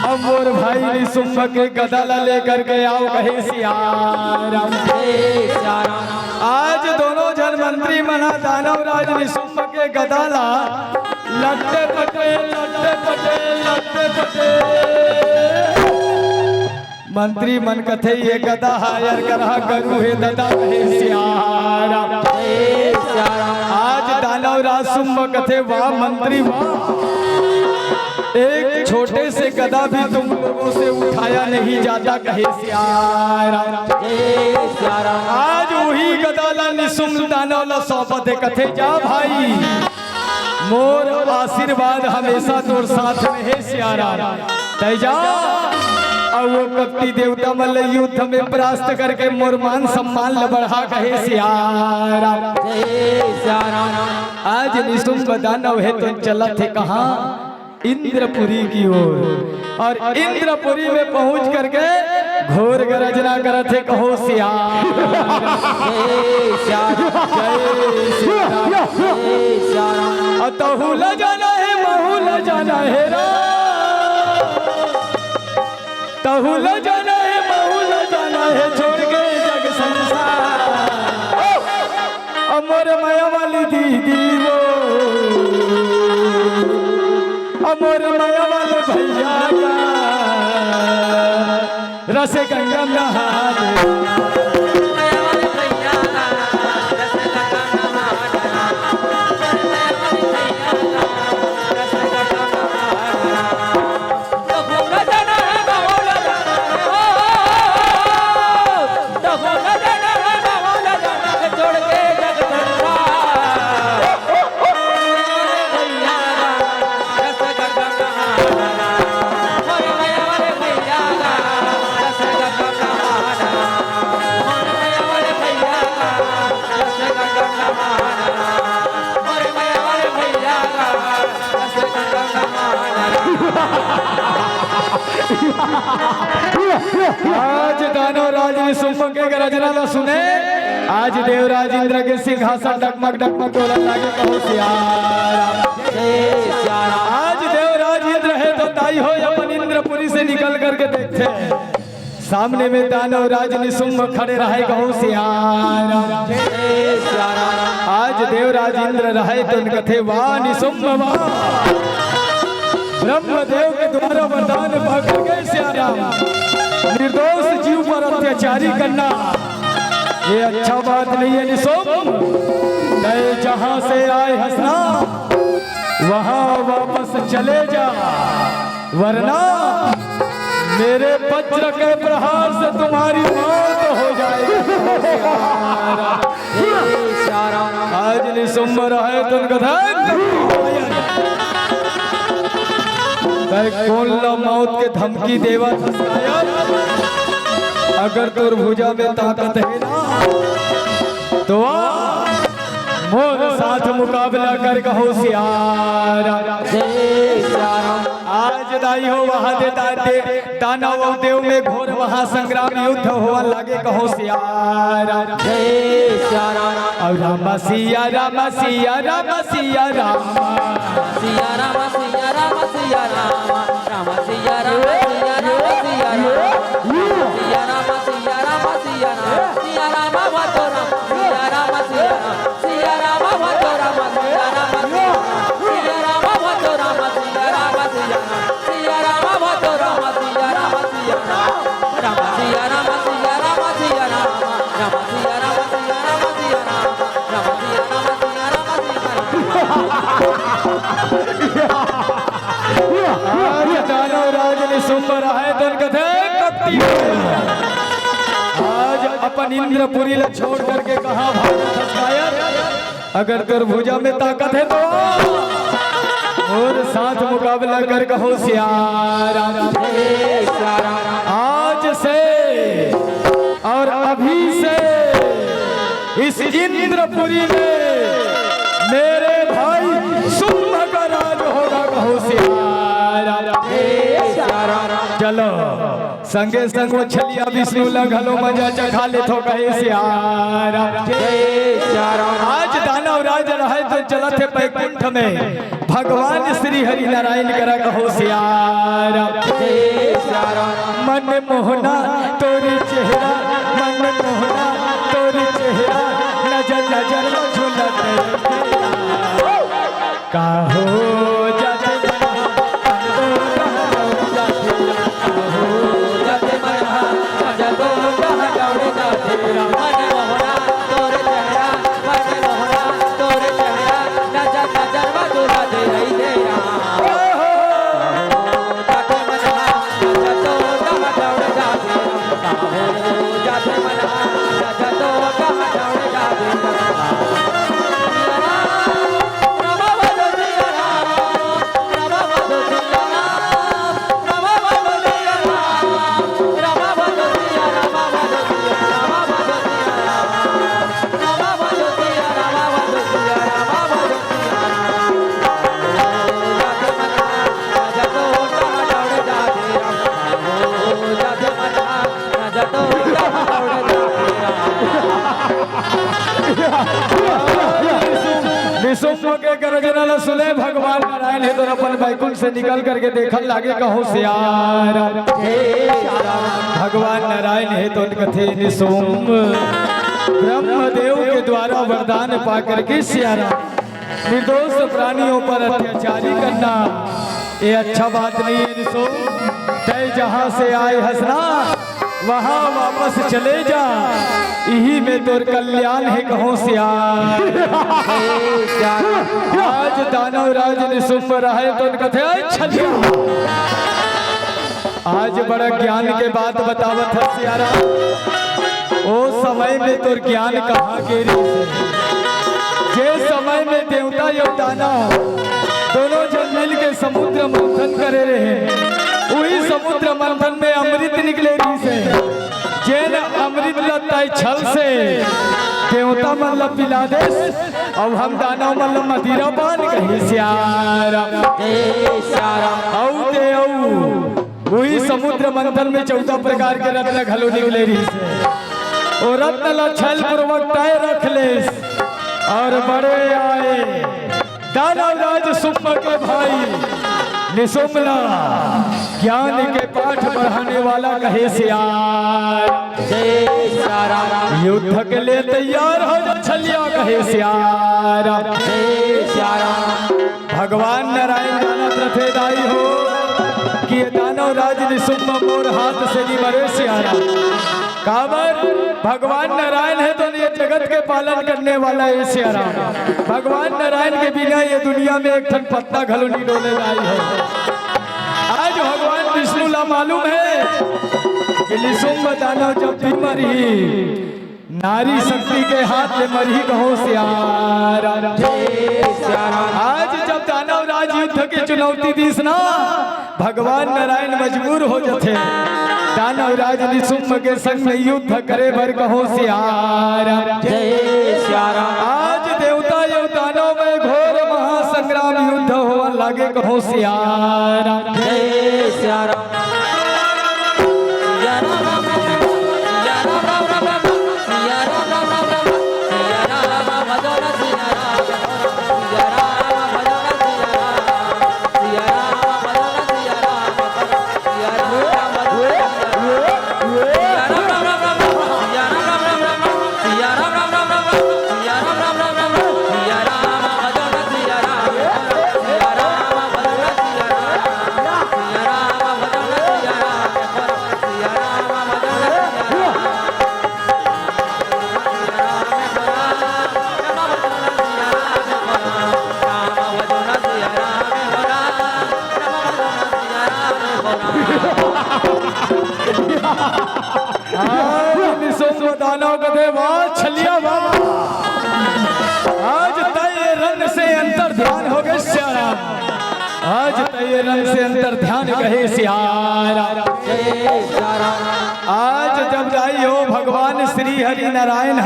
अब मोर भाई निशुंभ के गदा लेकर के आओ कहे सियारा। जय सिया राम। आज दोनों जन मंत्री मना दानव राज निशुंभ के गदाला लट्टे पटे लट्टे पटे लट्टे पटे। मंत्री मन कथे ये गदा हायर करहा करू हे ददा कहे सियारा। जय सिया राम। आज दानव राज शुंभ कथे वाह मंत्री वाह, एक छोटे से गदा भी तुम लोगों से उठाया नहीं जाता कहे सियारा। जय सिया राम। आज वही गदाला निशुंभ दानव ला सौंपत है कथे जा भाई मोर आशीर्वाद हमेशा तोर साथ में है सियारा। तय जा और वो कपटी देवता मल्ल युद्ध में परास्त करके मोर मान सम्मान ल बढ़ा कहे सियारा। जय सिया राम। आज निशुंभ दानव है तो चलत है कहाँ इंद्रपुरी की ओर, और इंद्रपुरी में पहुंच करके घोर गर्जना करत है कहो सियारा। जय सिया राम। जय सिया राम। जय सिया राम। तहु ल जाना है महु ल जाना है रा, तहु ल जाना है महु ल जाना है छोड़ के जग संसार। अमर माया वाली दीदी वो अमर माया वाले भैया का रस गंगा नहा दे। आज दानव राज निशुंभ के गर्जना न सुने। आज देवराज इंद्र के सिंहासन डगमग डगमग डोलन लागे कहो सियारा। जय सिया राम। आज देवराज इंद्र है तो ताई हो अपन इंद्रपुरी से निकल करके देखते हैं सामने में दानव राज निशुंभ खड़े रहे कहो सियारा। जय सिया राम। आज देवराज इंद्र रहे तो कथे वाह निशुंभ वाह, ब्रह्मदेव के द्वारा वरदान पाकर गए सियारा। निर्दोष जीव पर अत्याचारी करना ये अच्छा बात नहीं है निशुंभ। नए जहां से आए हंसना वहां वापस चले जा, वरना मेरे वज्र के प्रहार से तुम्हारी मौत हो जाएगी। जय सिया राम। आज निशुंभ रहे तो कौन ला मौत के धमकी देवा अगर तोर भुजा में ताकत है ना तो मोर साथ मुकाबला कर कहो सियारा। जय सिया राम। आज दाई हो वहां दे दानव और देव में घोर वहां संग्राम युद्ध हुआ लागे कहो सियारा। जय सिया राम। और राम सिया राम सिया राम सिया राम सिया राम सिया राम सिया राम राम सिया राम सिया राम सिया राम सिया राम सिया राम सिया राम सिया राम भतो राम सिया राम सिया राम सिया राम भतो राम सिया राम सिया राम भतो राम सिया राम सिया सिया राम भतो राम सिया राम सिया राम सिया राम सिया राम सिया राम राम सिया राम सिया राम सिया राम राम सिया राम सिया राम सिया राम। आज दानव राज निशुंभ रहे तो कथे कपटी आज अपन इंद्रपुरी ले छोड़ करके कहा भागत शायद अगर तोर भुजा में ताकत है तो और साथ मुकाबला कर कहो सियारा। जय सिया राम। आज इंद्रपुरी में मेरे भाई शुंभ का राज होगा, कहो सियारा। चलो संगे संग वो छलिया विष्णु लगलो मजा चखा ले तो कहे सियारा। आज दानव राज रहे तो चलत है बैकुंठ में, भगवान श्री हरि नारायण करा, कहो सियारा। मन मोहना तोरी चेहरा, मन मोहना तोरी चेहरा, नजर नजर में झूलत काहो जाते के गरजना सुने भगवान नारायण है तो अपन बैकुंठ से निकल करके देखल लागे, कहो सियारा। भगवान नारायण है तो कथे निसुम ब्रह्मदेव के द्वारा वरदान पा करके सियारा निर्दोष प्राणियों पर अत्याचारी करना ये अच्छा बात नहीं है। निसुम तय जहां से आए हंसना वहां वापस चले जा, यही में तोर कल्याण है, कहो सियार। आज दानव राज निसुम्भ रहे तो कथे छलिया, आज बड़ा ज्ञान के बात बतावत है सियारा। ओ समय में तोर ज्ञान कहाँ के जे समय में देवता और दानव दोनों जन मिल के समुद्र मंथन करे रहे, वही समुद्र मंथन में अमृत निकले रही से, जेन अमृत लताई छल से देवता मतलब पिला दे और हम दानव मतलब मदिरा पान कही सियारा। वही समुद्र मंथन में 14 प्रकार के रत्न घलो निकले रही से, और रत्न लछल पूर्वक तय रख ले और बड़े आए दानव राज शुंभ के भाई निसुम्ला ज्ञान के पाठ बढ़ाने वाला कहे सियार। युद्ध के लिए तैयार हो जा छलिया, कहे सियारा। भगवान नारायण जानत रथे दाई हो कि ये दानव राज निसुम्भ मोर हाथ से नहीं मरे सियारा। काबर भगवान नारायण है तो ये जगत के पालन करने वाला है सियारा। भगवान नारायण के बिना ये दुनिया में एक ठन पत्ता घलो नहीं डोले लाई है। आज भगवान विष्णु ला मालूम है कि निसुम्भ दानव जब भी मरी नारी शक्ति के हाथ में मरी, कहो सियारा। आज जब दानव राज युद्ध की चुनौती दीस ना, भगवान नारायण मजबूर हो जाते दानव राज निसुम्भ के संग में युद्ध करे भर, कहो सियारा। आज देवता यो दानव में घोर महासंग्राम युद्ध होवा लागे, कहो सियारा। दानव कथे वाह छलिया वाह, आज तय रंग से अंतर ध्यान हो गए सियारा। आज तय रंग से अंतर ध्यान कहे सियारा। आज जब जाई हो भगवान श्री हरि नारायण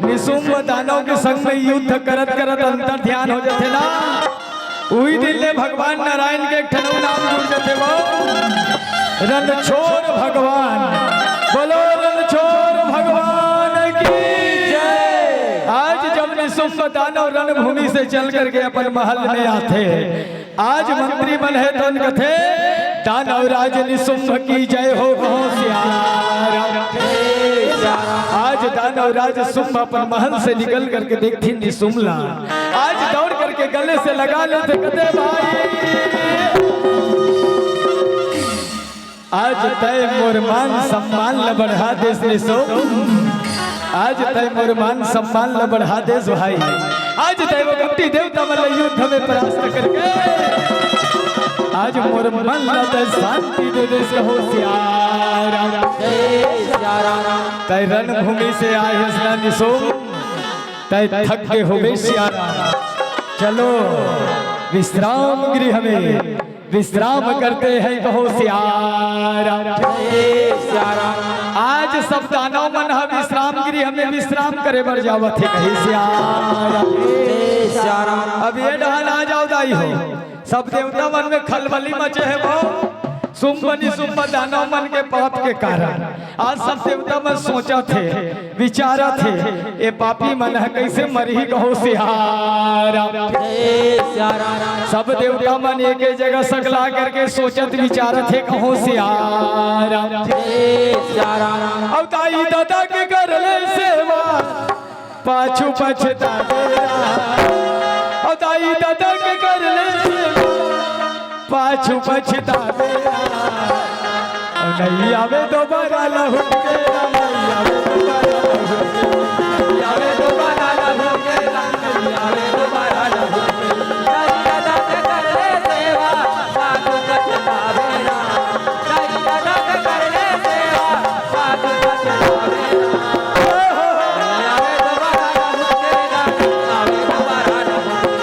निशुम्भ दानव के संग में युद्ध करत करत अंतर ध्यान हो जाते ना, वही दिन ले भगवान नारायण के एक ठनऊ नाम जुड़ जाते वो रणछोड़ भगवान। बोलो रणछोड़ भगवान की जय। आज जब निशुम्भ दानव रणभूमि से चल करके अपन महल में आते, आज मंत्री बन है तो कथे दानव राज निशुम्भ की जय हो होशियार। आज दानव राज शुम्भ अपन महल से निकल करके देखती निशुम्भला, आज दौड़ करके गले से लगा लेते कहते भाई आज तय मोर मान सम्मान ल बढ़ा देश निशुम्भ, आज तय मोर मान सम्मान ल बढ़ा देश भाई, आज तय वो गपटी देवता मल युद्ध में परास्त करके आज मोर मन ल शांति दे देश होशियार। तय रणभूमि से आए हसना निशुम्भ, तय थक के हो बेशियारा, चलो विश्राम गृह में विश्राम करते हैं होशियार। आज सब दानव मन विश्राम गृह में विश्राम करे बर जावत है कहीं श्यारा। अब ये डहान आ जाओ दाई हो, सब देवता मन में खलबली मचे है वो शुम्भ निशुम्भ दानव मन के पाप के कारण। आज सब देवता मन सोचा थे विचारा थे ये पापी मन है कैसे मरी कहो सिहारा। सब देवता मन एक जगह सगला करके सोचत विचारा थे कहो सिहारा। अब ताई दादा के कर ले सेवा पाछू पछतावेला, अब ताई दादा के कर ले सेवा पाछू पछतावेला। नहीं आवे दोबारा लहुट के, नहीं आवे दोबारा लहुट के, नहीं आवे दोबारा लहुट के, नहीं आवे दोबारा लहुट के। दादा के कर ले सेवा पाछू पछतावेला, दादा के कर ले सेवा पाछू पछतावेला। नहीं आवे दोबारा लहुट के, नहीं आवे दोबारा लहुट के,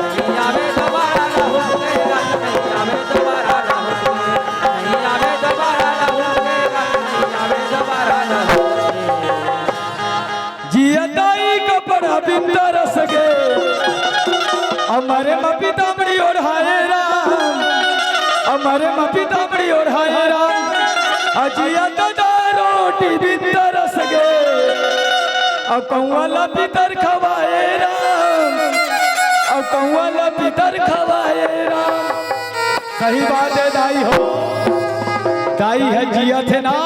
नहीं आवे दोबारा लहुट के, नहीं आवे दोबारा लहुट के, नहीं आवे दोबारा लहुट के, नहीं आवे दोबारा लहुट के। जियताई कपड़ा बिंदा रस गे हमारे मपितामड़ी और हाय राम, हमारे मपितामड़ी और हाय राम। अजिया दादा रोटी बिंदा रस गे और कौवाला पितर खवाए राम, और कौवाला पितर खवाए राम। सही बात है दाई हो, दाई है जिया थे ना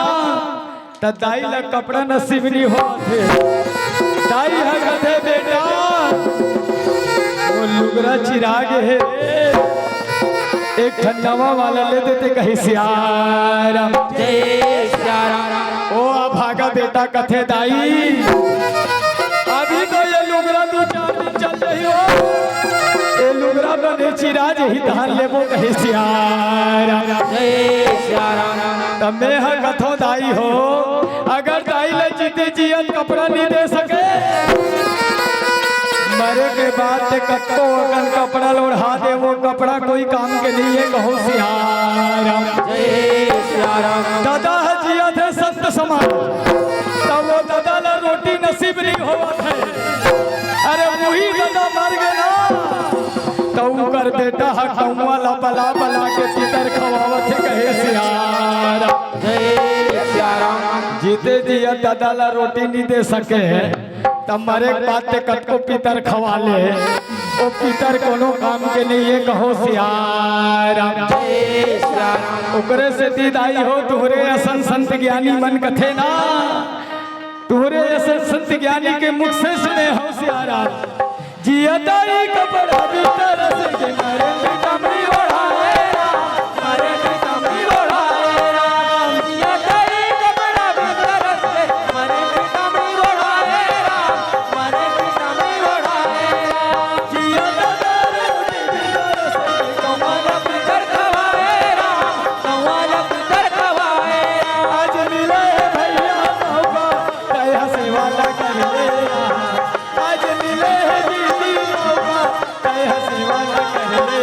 तो दाई ला कपड़ा नसीब नहीं हो थे। दाई है कथे बेटा वो लुगरा चिराग है एक ठंडावा वाला ले देते कहीं सियारा। ओ भागा बेटा कथे दाई अभी तो ये लुगरा 2-4 दिन चल रही हो, ये लुगरा बने चिराज ही धान ले वो कहीं सियारा। तब मैं हाँ कथो दाई हो अगर दाई ले जीते जियत कपड़ा नहीं दे सके मरे के बाद ते कत्तो अगन कपड़ा लोढ़ा दे वो कपड़ा कोई काम के नहीं है कहो सियारा। दादा जिया थे संत समाज तब वो दादा ला रोटी नसीब नहीं हुआ थे, अरे वही दादा मर गए ना तो कर बेटा हकौवा ला बला बला के पितर खवावत है कहे सियारा। जीते जिया दादा ला रोटी नहीं दे सके तब मरे बात ते कटको पितर खवा ले, ओ पितर कोनो काम के नहीं है कहो सियारा। ओकरे से दीदाई हो तुहरे असन संत ज्ञानी मन कथे ना, तुहरे असन संत ज्ञानी के मुख से सुने हो सियारा। जिया दाई कपड़ा भीतर से के मरे कमरी ओढ़ाए राम, मरे कमरी ओढ़ाए राम। जिया दाई कपड़ा भीतर से मरे कमरी ओढ़ाए राम, मरे कमरी ओढ़ाए राम। जिया दादा रोटी भीतर से कौवाला पितर खवाए राम, कौवाला पितर खवाए राम। आज मिले भैया मौका दया से वाला कर ले, आज मिले दीदी मौका दया से वाला कर ले।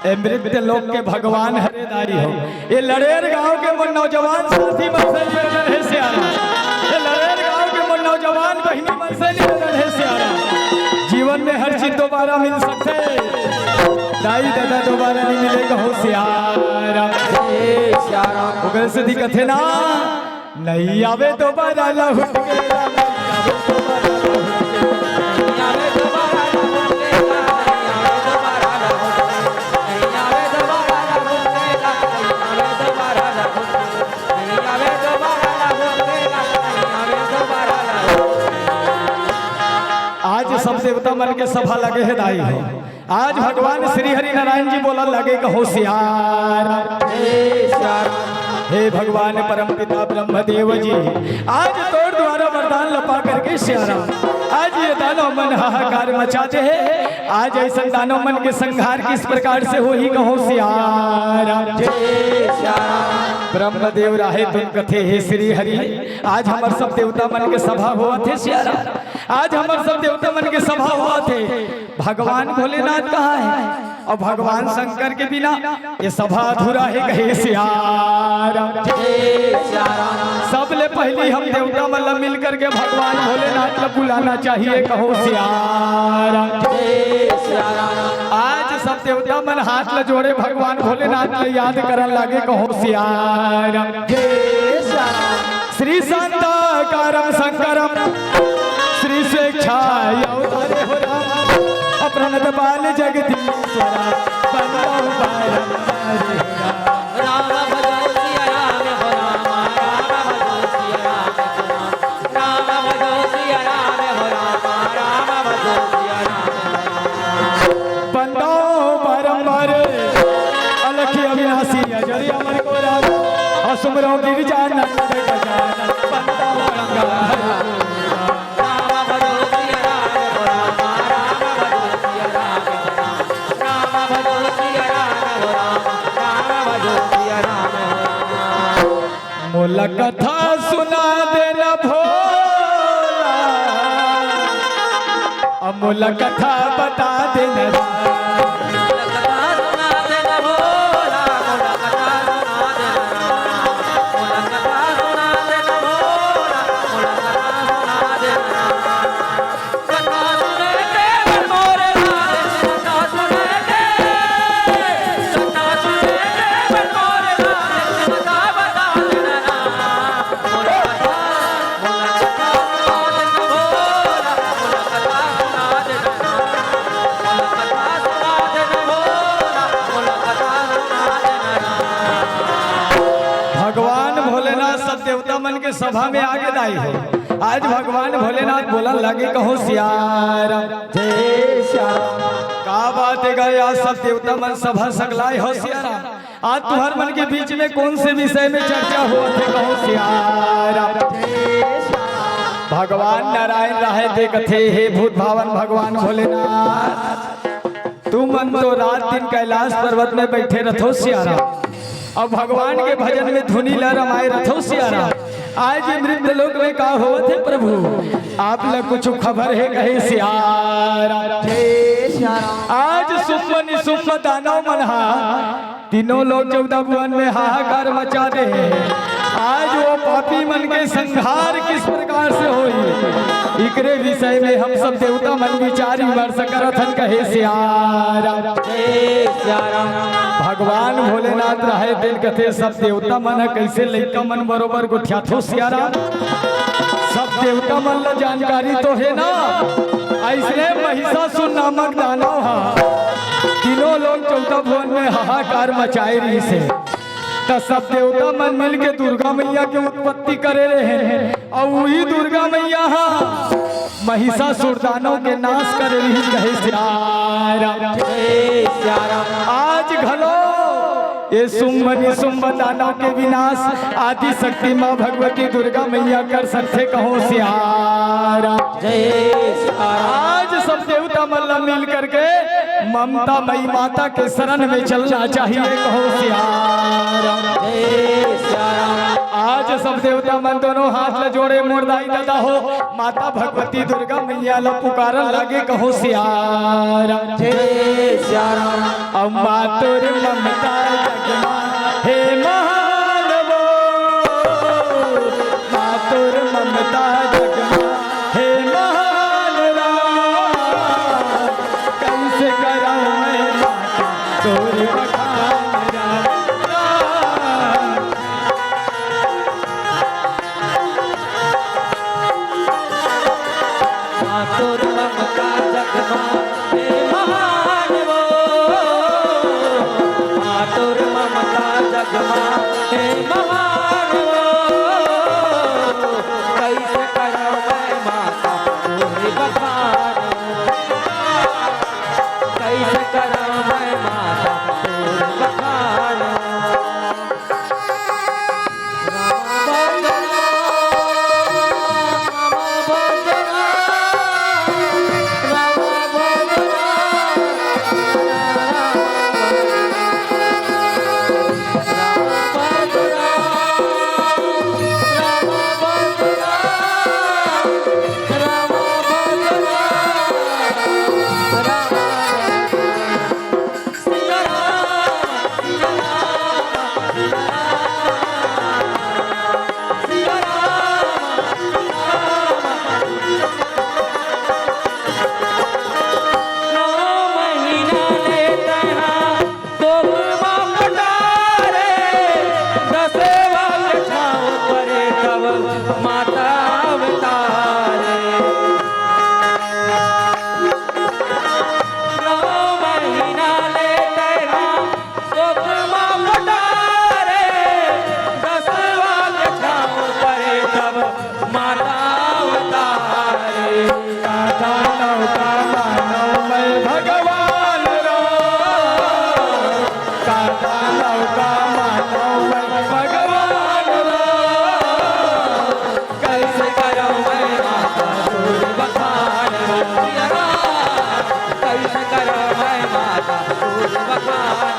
ए मृत लोक के भगवान हरेदारी हो, ये लड़ेर गांव के वो नौजवान साथी मन से ये है सियारा। ये लड़ेर गांव के वो नौजवान बहिनी मन से निवेदन है सियारा, जीवन में हर चीज दोबारा मिल सकते, दाई दादा दोबारा नहीं मिलेगा हो सियारा। ओकर से दिक्कत है ना, नहीं आवे दोबारा लौट के, सब देवता मन के सभा लगे है दाई हो। आज भगवान श्री हरि नारायण जी बोला लगे कहो सियार, हे भगवान परम पिता ब्रह्मदेव जी, आज तोड़ द्वारा वरदान लपा करके सियारा, आज ये दानव मन हाहाकार मचाते हैं, आज ऐसा दानव मन के संहार किस प्रकार से हो ही कहो सियारा। ब्रह्मदेव राहे तुम कथे हे श्री हरि, आज हमार सब देवता मन के सभा हुआ थे सियारा, आज हमार सब देवता मन के सभा हुआ थे। भगवान भोलेनाथ कहाँ है और भगवान शंकर के बिना ये सभा अधूरा है कहे सियारा। सबले पहले हम देवता मतलब मिल करके भगवान भोलेनाथ को बुलाना चाहिए कहो सियारा। आज सब देवता मन हाथ ल जोड़े भगवान भोलेनाथ को याद करन लगे कहो सियारा। श्री शांताकारं शंकरं श्री स्वेच्छाय अवतारे हो राम, प्रणत बाल जगदीश्वरा बंदो बारंबारी राम भजो सिया राम हो राम, राम भजो सिया राम, राम भजो सिया राम हो राम, राम भजो सिया राम, बंदो बारंबार अलख अविनाशी अजर अमर को राम, असुमरो गिरिजा नंद गजानन बंदो बारंबार मोला कथा सुना देना भोला, अमोला कथा बता देना, सभा में आगे दाई हो। आज भगवान भोलेनाथ बोला लगे कहो सियारा, जय श्याम का बात गया सब देवता मन सभा सकलाए हो सियारा। आज तुम्हार मन के बीच में कौन से विषय में चर्चा हो थे कहो सियारा। भगवान नारायण रहे थे कथे हे भूत भावन भगवान भोलेनाथ, तुम मन तो रात दिन कैलाश पर्वत में बैठे रथो सियारा, और भगवान के भजन में धुनी ला रमाए रथो सियारा। आज मृत लोक में का हुआ थे प्रभु, आप लोग कुछ खबर है कहे सियारा। आज सूक्ष्म निसूक्ष्म दानव मनहा तीनों लोग 14 भुवन में हाहाकार मचा दे। आज वो पापी मन के संहार किस प्रकार से होई, इकरे विषय में हम सब देवता मन विचार विमर्श करथन कहे सियारा। भगवान भोलेनाथ रहे दिल कथे सब देवता मन कैसे लइका मन बरोबर गुठिया थो सियारा। सब देवता मन ला जानकारी तो है ना, ऐसे महिषासुर नामक दानव हा तीनों लोग 14 भुवन में हाहाकार मचाए रही से, तो सब देवता मन मिल के दुर्गा मैया के उत्पत्ति करे रहे, और वही दुर्गा मैया महिषासुर दानव के नाश करे रही कहे सियारा। आज घलो ये शुंभ निशुंभ दानव के विनाश आदि शक्ति माँ भगवती दुर्गा मैया कर सकते कहो सियारा। आज सब देवता मल्ला मिल करके ममता मई माता के शरण में चलना चाहिए कहो सियारा। आज सब देवता मन दोनों हाथ जोड़े मोरदाई दादा हो माता भगवती दुर्गा मैया ला पुकारन लगे कहो सियारा। अम्मा तोर ममता जगमा हे महानवो, माँ तोर ममता जगमा बखान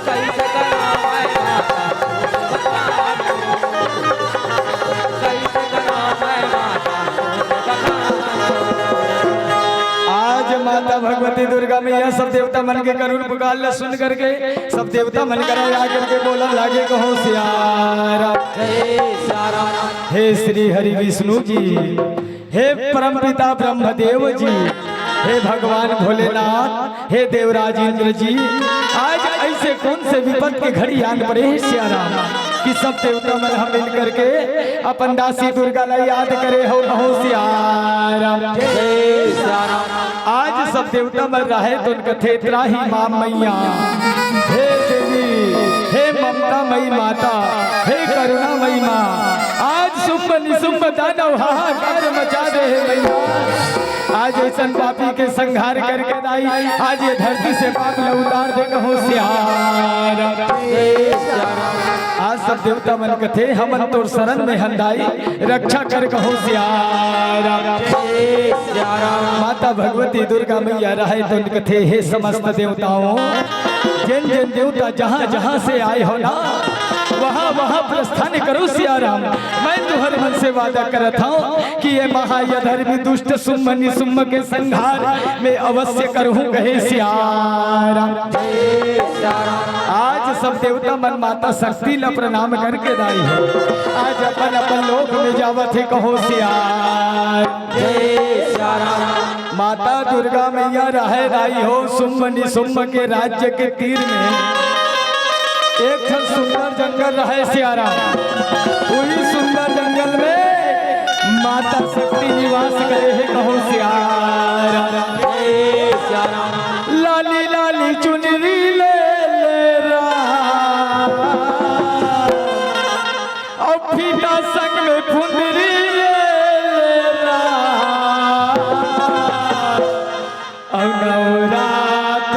कैसे करा मैं माता बखान कैसे करा मैं माता बखान। आज माता भगवती दुर्गा मैया सब देवता मन के करुण पुकार सुन करके सब देवता मन कर आकर के बोला लागे कहो सियारा। जय सारा हे श्री हरि विष्णु जी, हे परमपिता ब्रह्मदेव जी, हे भगवान भोलेनाथ, हे देवराज इंद्र जी, आज ऐसे कौन से विपद के घड़ी आन पड़े हैं सियाराम कि सब देवता मन हम मिल करके अपन दासी दुर्गा ला याद करे हो सियाराम। जय सारा आज सब देवता मन रहे तो उनका थे त्राही मां मैया, हे देवी, हे ममता मई माता, हे करुणा मई माँ, आज शुंभ निशुंभ दानव हाहाकार मचा दे हे मैया। आज ऐसा पापी के संहार करके दाई आज ये धरती से पाप न उतार दे कहो सियारा। आज सब देवता मन कथे हमन तोर शरण में हंदाई रक्षा कर कहो सियारा। माता भगवती दुर्गा मैया रहे तो कथे हे समस्त देवताओं, जिन जिन देवता जहाँ जहाँ से आए हो ना वहाँ वहाँ प्रस्थान करो सियाराम। मैं तुहर मन से वादा करता हूँ कि ये महायधर्मी दुष्ट सुम्म निसुम्म के संहार में अवश्य करूँ कहे सियाराम। आज सब देवता मन माता शक्ति ल प्रणाम करके दाई हो, आज अपन अपन लोक में जावत है कहो सियार। माता दुर्गा मैया रहे दाई हो सुम्म निसुम्म के राज्य के तीर में एक सुंदर जंगल रहे सियारा। वही सुंदर जंगल में माता शक्ति निवास करे है कहो सियारा। लाली लाली चुनरी ले और फीता संग में फुंदरी ले और नवरात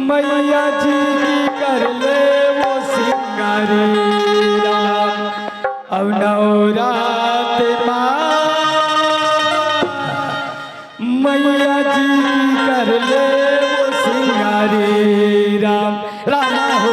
मैया जी की कर ले वो सिंगारी राम। अब नवरात मैया जी की कर ले वो सिंगारी राम। रामा हो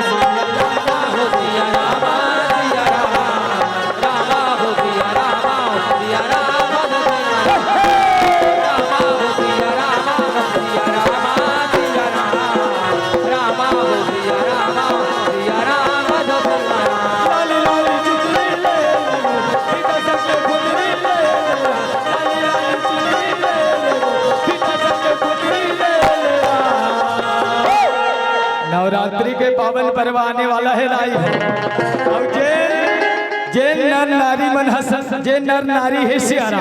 नवरात्रि के पावन पर्व आने वाला है लाई और जे नर नारी मन हसन जे नर नारी है सियारा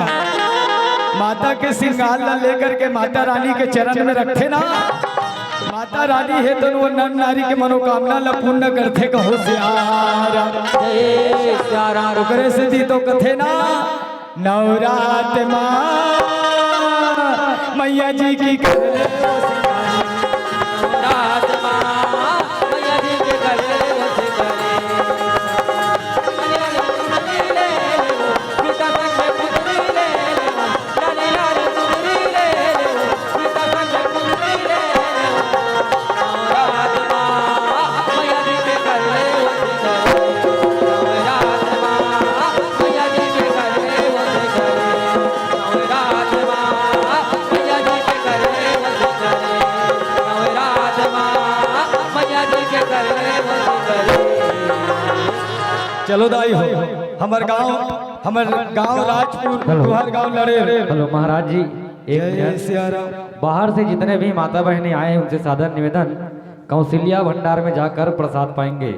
माता के श्रृंगार ला लेकर के माता रानी के चरण में रखे ना, माता रानी है तो वो नर नारी के मनोकामना ला पूर्ण करते कहो सियारा। ओकरे से दी तो कथे ना नवरात मैया जी की कर ले चलो दाई हो हमार गांव राजपुर तुहार गांव लड़े। हेलो महाराज जी, एक मिनट। बाहर से जितने भी माता बहनें आए हैं उनसे सादर निवेदन कौशल्या भंडार में जाकर प्रसाद पाएंगे।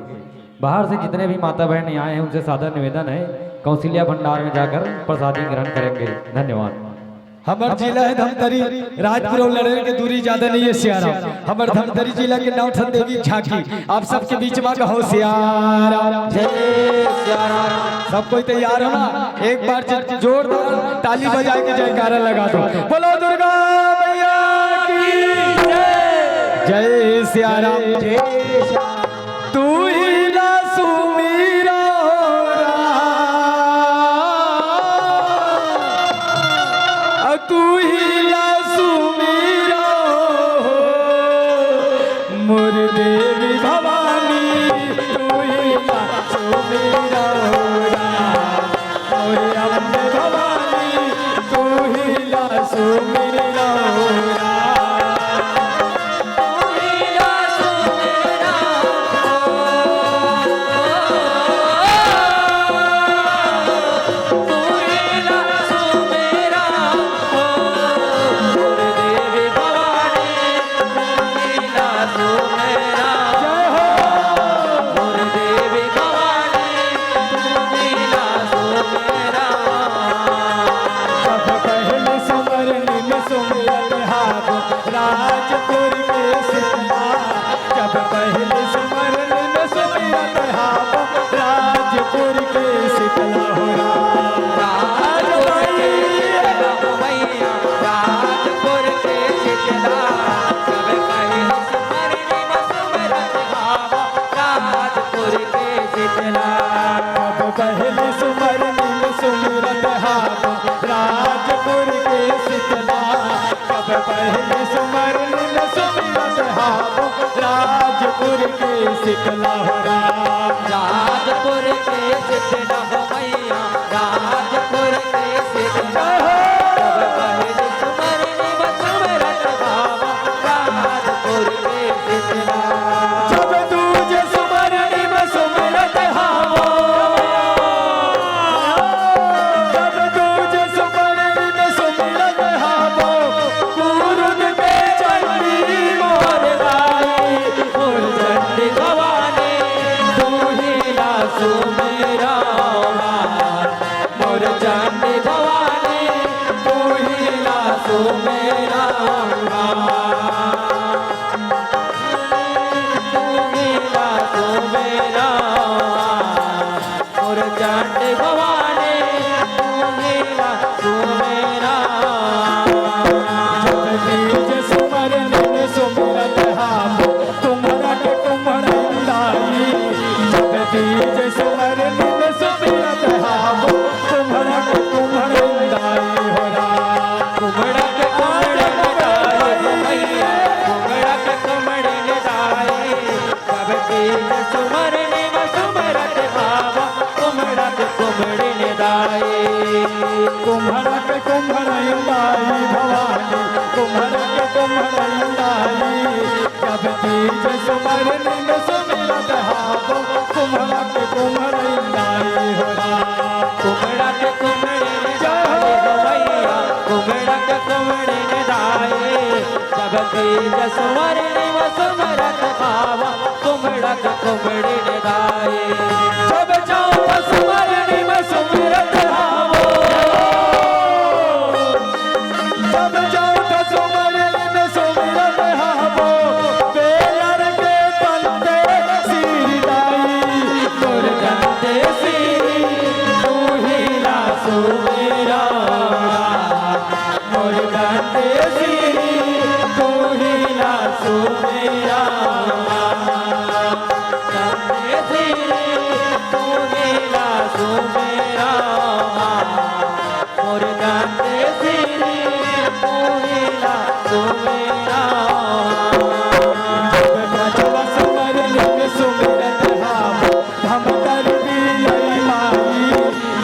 बाहर से जितने भी माता बहनें आए हैं उनसे सादर निवेदन है कौशल्या भंडार में जाकर प्रसादी ग्रहण करेंगे। धन्यवाद। हमार जिला है धमतरी, राजपुर और लड़े के दूरी ज्यादा नहीं है सियारा। हमार धमतरी जिला के नाम ठन देवी झांकी आप सबके बीच में कहो सियारा। सब कोई तैयार हो ना, एक बार जोरदार ताली बजा के जयकारा लगा दो। बोलो दुर्गा मैया की जय। जय सियारा। तू ही ना सुमीरा तू ही ला सुमी देवी भवानी तू ही लासो मेरा मोरे अम्बे भवानी तू ही लासो मेरा राजपुर के शीतला जब पहले सुमरन में सुमिरत हावो राजपुर के शीतला हो राजपुर के शीतला जब पहले सुमरन में सुमिरत हावो राजपुर के शीतला जब पहले सुमरन में सुमिरत हावो राजपुर के शीतला जब पहले सुमरन में सुमिरत हावो राजपुर के शीतला हो राजपुर के शीतला हो मैया राजपुर के शीतला जब पहले सुमरन में सुमिरत हावो राजपुर के शीतला जब तुझे सुमरन में सुमिरत हावो जब तुझे सुमरन में सुमिरत हावो पूरन में चंडी मोर लाई मोर चंडी भवानी तू ही लासो मेरा मोर चंडी भवानी तू ही लासो मेरा तू ही लासो मेरा और चंड भवानी तू ही लासो मेरा बीज सुमरन में सुमिरत हावो तुम्हारा के कुम्हड़ाई जब बीज सुमरन में सुमिरत हावो तुम्हारा के कुम्हड़ाई हो कुमड़ा के कुमड़े लगाए भैया कुमड़ा के कुमड़े लगाए जब बीज सुमरन में सुमिरत हावो कुमड़ा के कुमड़े लगाए कुम्हड़ा के कुम्हड़ाई भवानी कुम्हड़ा के कुम्हड़ाई जब बीज सुमरन में सुमिरत हावो कुम्हड़ा के कुम्हड़ाई हो कुमड़ा के कुमड़े लगाए भैया कुमड़ा के कुमड़े लगाए जब बीज सुमरन में सुमिरत हावो कुमड़ा के कुमड़े लगाए जब जाओ सुमरन में सुमिरत हावो जब जाओ सुमरन में सुमिरत हावो बेलर के तलते सीरदाई तोर जनते सीरी तू ही लासो मेरा मोर जनते सीरी तू ही लासो मेरा चंदे सीरी तू ही लासो मेरा मोर चंदे सीरी तू ही लासो मेरा बचवा सुमरन में सुमिरत हावो हम कर भी लई माई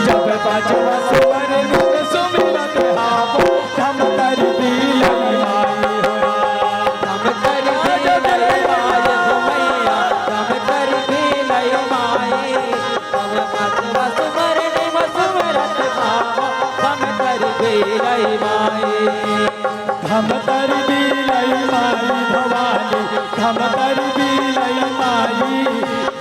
जब बचवा सुमरन में सुमिरत हावो हम कर भी लई माई हो हम कर भी लई माई भैया हम कर भी लई माई हम बचवा सुमरन में सुमिरत हावो हम कर भी लई माई हम कर भी लई माई भवानी हम कर भी लई माई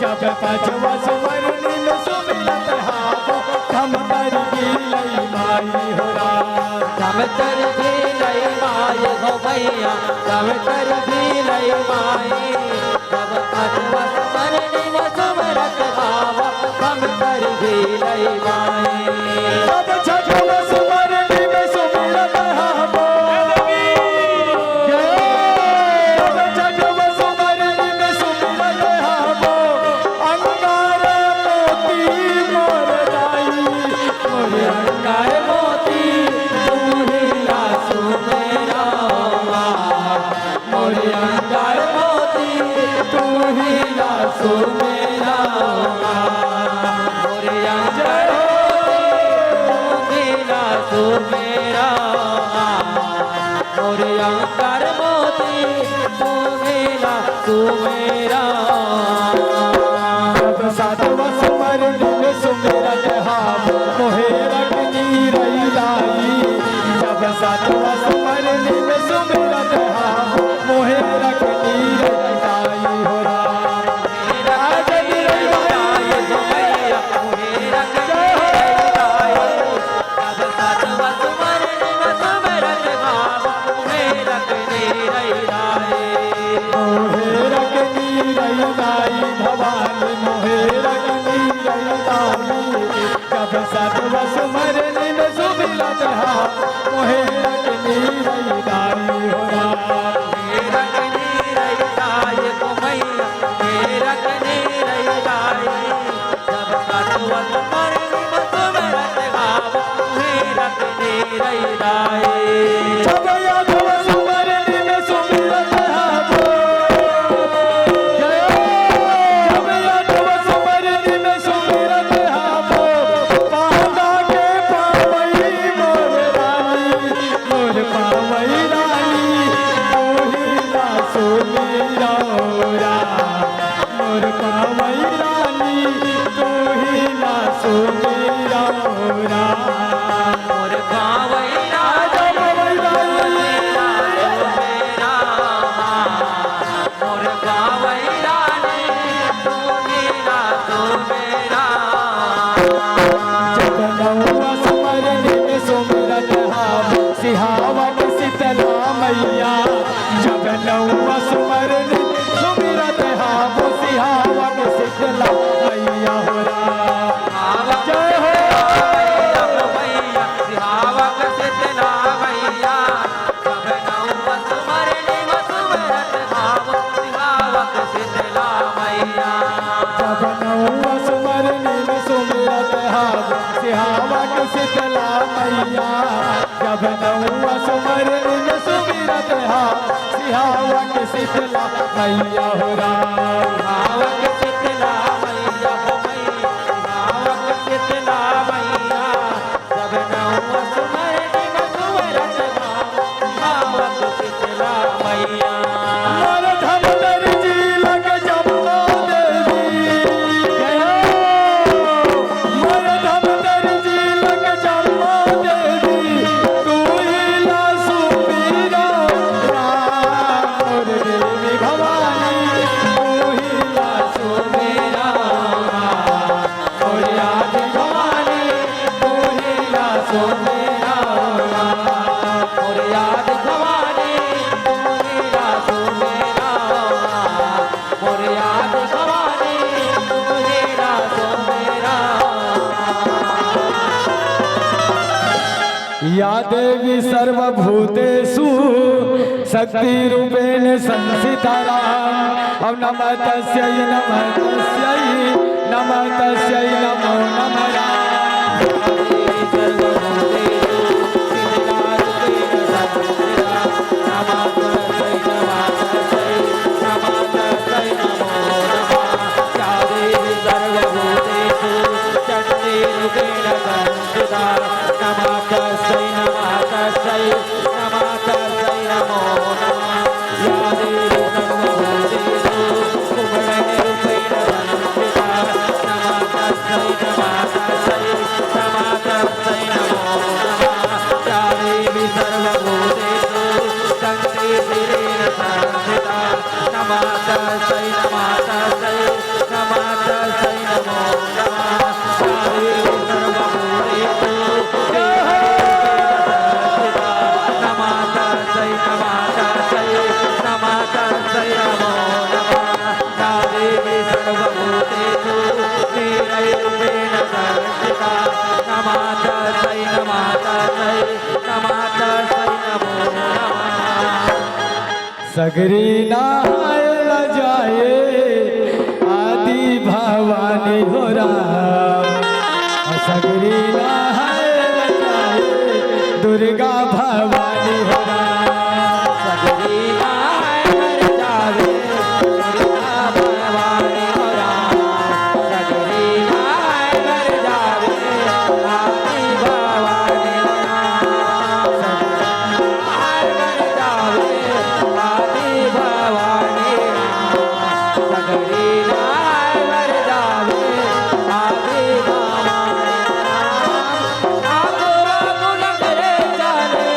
जब बचवा सुमरन में सुमिरत हावो हम कर भी लई माई हो हम कर भी लई माई हो भैया हम कर भी लई माई जब बचवा सुमरन में सुमिरत हावो हम कर भी लई माई जब छठवा सुमरन में सुमिरत हावो जब छठवा सुमरन में सुमिरत हावो अंगार मोती मोर दाई मोर अंगार मोती तू ही लासो मेरा मोर अंगार मोती ही लासो मेरा मोरे अंतर मेरा तू मेरा मोरे अंतर मोती तू मेरा तू मेरा जब सातवा सुमरन में सुमिरत हाम मोहे रखनी रही लाई जब सातवा सुमरन में सुमिरत हाम मोहे रखनी रही लाई हो राम मेरा कदी रही तो मैया मेरा कदी रही जब सातवा सुमरन में सुमिरत हाम मेरा कदी रही मोहे रखनी रही लाई भवानी मोहे रखनी रही लाई जब सातवा सुमरन में सुमिरत हाम मोहे रखनी रही लाई हो राम मेरा कदी रही तो मैया मेरा कदी रही जब सातवा सुमरन में सुमिरत हाम मेरा कदी रही जब यादव सुमरन में सुमिरत हाम जब यादव सुमरन में सुमिरत हाम पादा के पावई मोर रानी मोर पावई रानी मोही लासो मेरा मोर पावई रानी तोही लासो मेरा मोर गावई राजा भवई रानी मोर गावई रानी तू मेरा तू मेरा जब नौवा सुमरन में सुमिरत हाम सिहावत शीतला मैया जब नौवा सुमरन सुमिरत हाम सिहावत शीतला मैया हो राम जय हो मैया सिहावक शीतला मैया जब नौवत मरने सुमरत भाव सिहावक शीतला मैया जब नौवा सुमरन में सुमिरत हाम सिहावत शीतला मैया जब नौवा सुमरन में सुमिरत हाम सिहावत शीतला मैया हो राम सिहावक शीतला मैया हो मैया सिहावक शीतला मैया जब नौवत मरने सुमरत भाव सिहावक शीतला मैया मोर धमदर जी लग जमुना देवी जय हो मोर धमदर जी लग जमुना देवी तू ही लासो मेरा राम मोर देवी भवानी तू ही लासो मेरा मोर आदि भवानी तू ही लासो मेरा मोर याद भवानी तू मेरा तू मेरा मोर याद भवानी तू मेरा तू मेरा या देवी सर्वभूतेषु शक्तिरूपेण संस्थिता अब नमः तस्यै नमो नमो नमः सगरी नायल जाए आदि भवानी हो राम सगरी नायल जाए दुर्गा भवानी हो राम सगरी नायल जाए दुर्गा सगरी नाय वर जावे आगे हमारे आगो आगो लग रे चले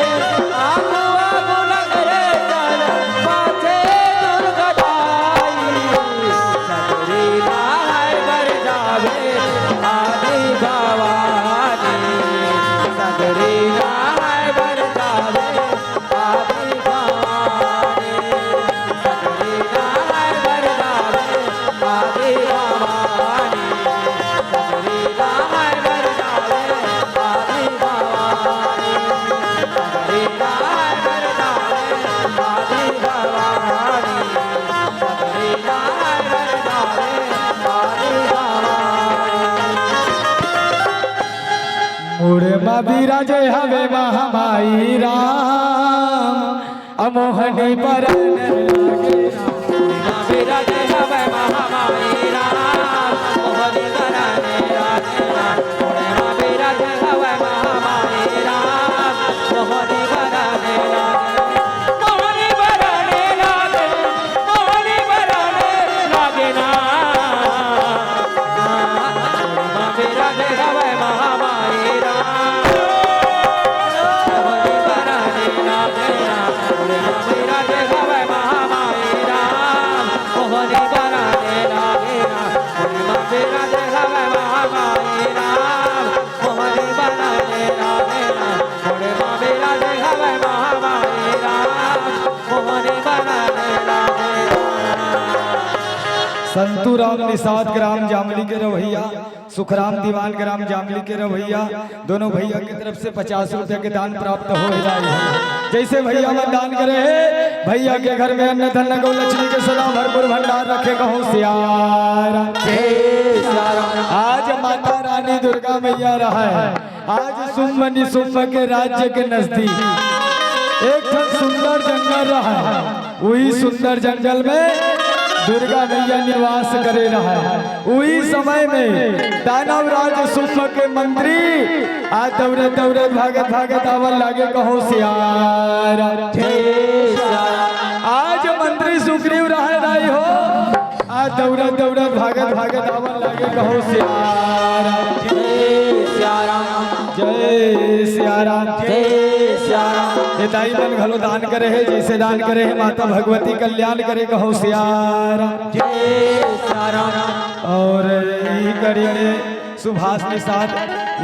आगो आगो लग रे चले पाछे दुर्गदाई सगरी नाय वर जावे आगे भवानी सगरी नाय वर जावे आगे भवानी सगरी नाय वर जावे आगे भवानी सगरी नाय वर जावे आगे भवानी सगरी नाय वर जावे आगे भवानी सगरी नाय वर जावे आगे भवानी मोरे माँ बिराजे हवे महामाई राम अमोहनी पर मेरा जय हवे महामाई राम मोहनी कराने राधे राम मेरा जय हवे महामाई राम मोहनी कराने मोहनी कराने लागे मोहनी कराने लागे ना मेरा जय हवे महामाई राम मोहनी कराने लागे ना मेरा जय हवे महामाई राम मोहनी कराने लागे ना मेरा जय हवे महामाई राम मोहनी कराने लागे ना मेरा जय हवे महामाई राम मोहनी कराने लागे संतू राम निषाद ग्राम जामली के रवैया सुखराम दीवान ग्राम जामली के रवैया दोनों भैया की तरफ से 50 रुपए के दान प्राप्त हो रहा है। जैसे भैया मन दान करे भैया के घर में अन्न धन गौ लक्ष्मी के सदा भरपूर भंडार रखे कहूँ सियारा आज माता रानी दुर्गा मैया रहा है। आज सुम्म निसुम्म के राज्य के नजदीक एक सुंदर जंगल रहा है। वही सुंदर जंगल में दुर्गा मैया निवास करे रहा है। वही समय में दानव राज सुम्म के मंत्री आज दौड़े दौड़े भागत भागत आवन लागे कहो सियारा आज मंत्री सुग्रीव रहे राई हो आज दौड़े दौड़े भागत भागत आवन लागे कहो सियारा जय सियाराम ये दाई मन घलो दान करे है जैसे दान करे है माता भगवती कल्याण करे कहो सियाराम और यही कड़ी में सुभाष निषाद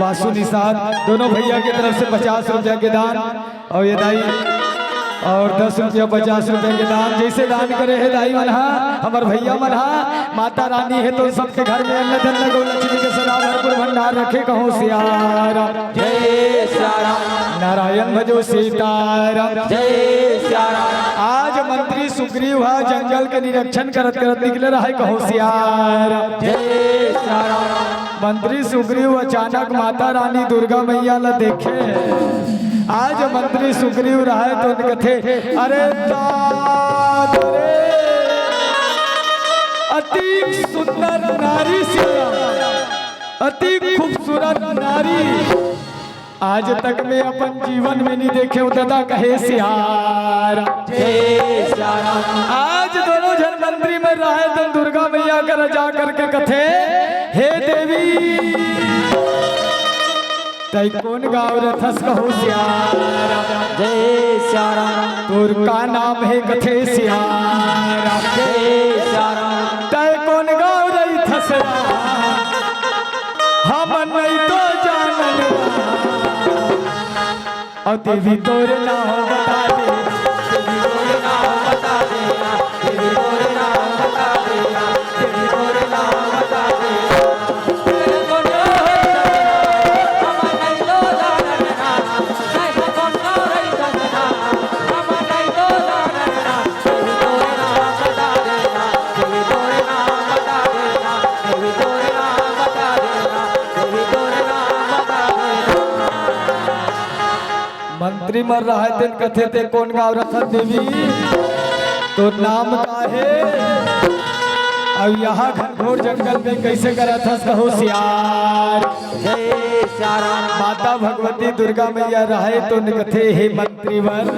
वासु निषाद दोनों भैया की तरफ से 50 रुपया के दान और ये दाई और 10 रुपया 50 रुपए के दान जैसे दान करे है दाई मनहा हमार भैया मनहा माता रानी है तो सबके घर में अन्न धन गौ लक्ष्मी के सदा भरपूर भंडार रखे कहो सियाराम जय श्याराम नारायण भजो सीताराम जय श्याराम आज मंत्री सुग्रीव जंगल के निरीक्षण करत करत निकले रहा कहो सियाराम जय श्याराम मंत्री सुग्रीव अचानक माता रानी दुर्गा मैया ला देखे आज मंत्री सुग्रीव रहा तो कथे अरे अति सुंदर नारी अति खूबसूरत नारी आज तक में अपन जीवन में नहीं देखे दादा कहे सियारा जय श्याराम आज दोनों जन मंत्री में रहे तो दुर्गा मैया कर जा करके कथे हे देवी तई कौन गाँव रथस कहो सियारा जय श्याराम तुर का नाम है कथे सियारा जय श्याराम तय कौन गाँव रही थस हम नहीं तो जानन और देवी तोर नाम बता दे देवी तोर नाम बता देना देवी तोर नाम बता देना देवी तोर नाम बता देना तेरे को न है हम नहीं तो जानना नहीं तो कौन ना रही सकना हम नहीं तो जानना देवी तोर नाम बता देना देवी तोर नाम बता देना देवी तोर नाम बता देना देवी तोर नाम बता देना मंत्री मर रहा है दिन कथे ते कौन गाँव रथन देवी तो नाम का है अब यहाँ घनघोर जंगल में कैसे करा था कहो सियार जय श्याराम माता भगवती दुर्गा मैया रहे तो कथे हे मंत्रीवर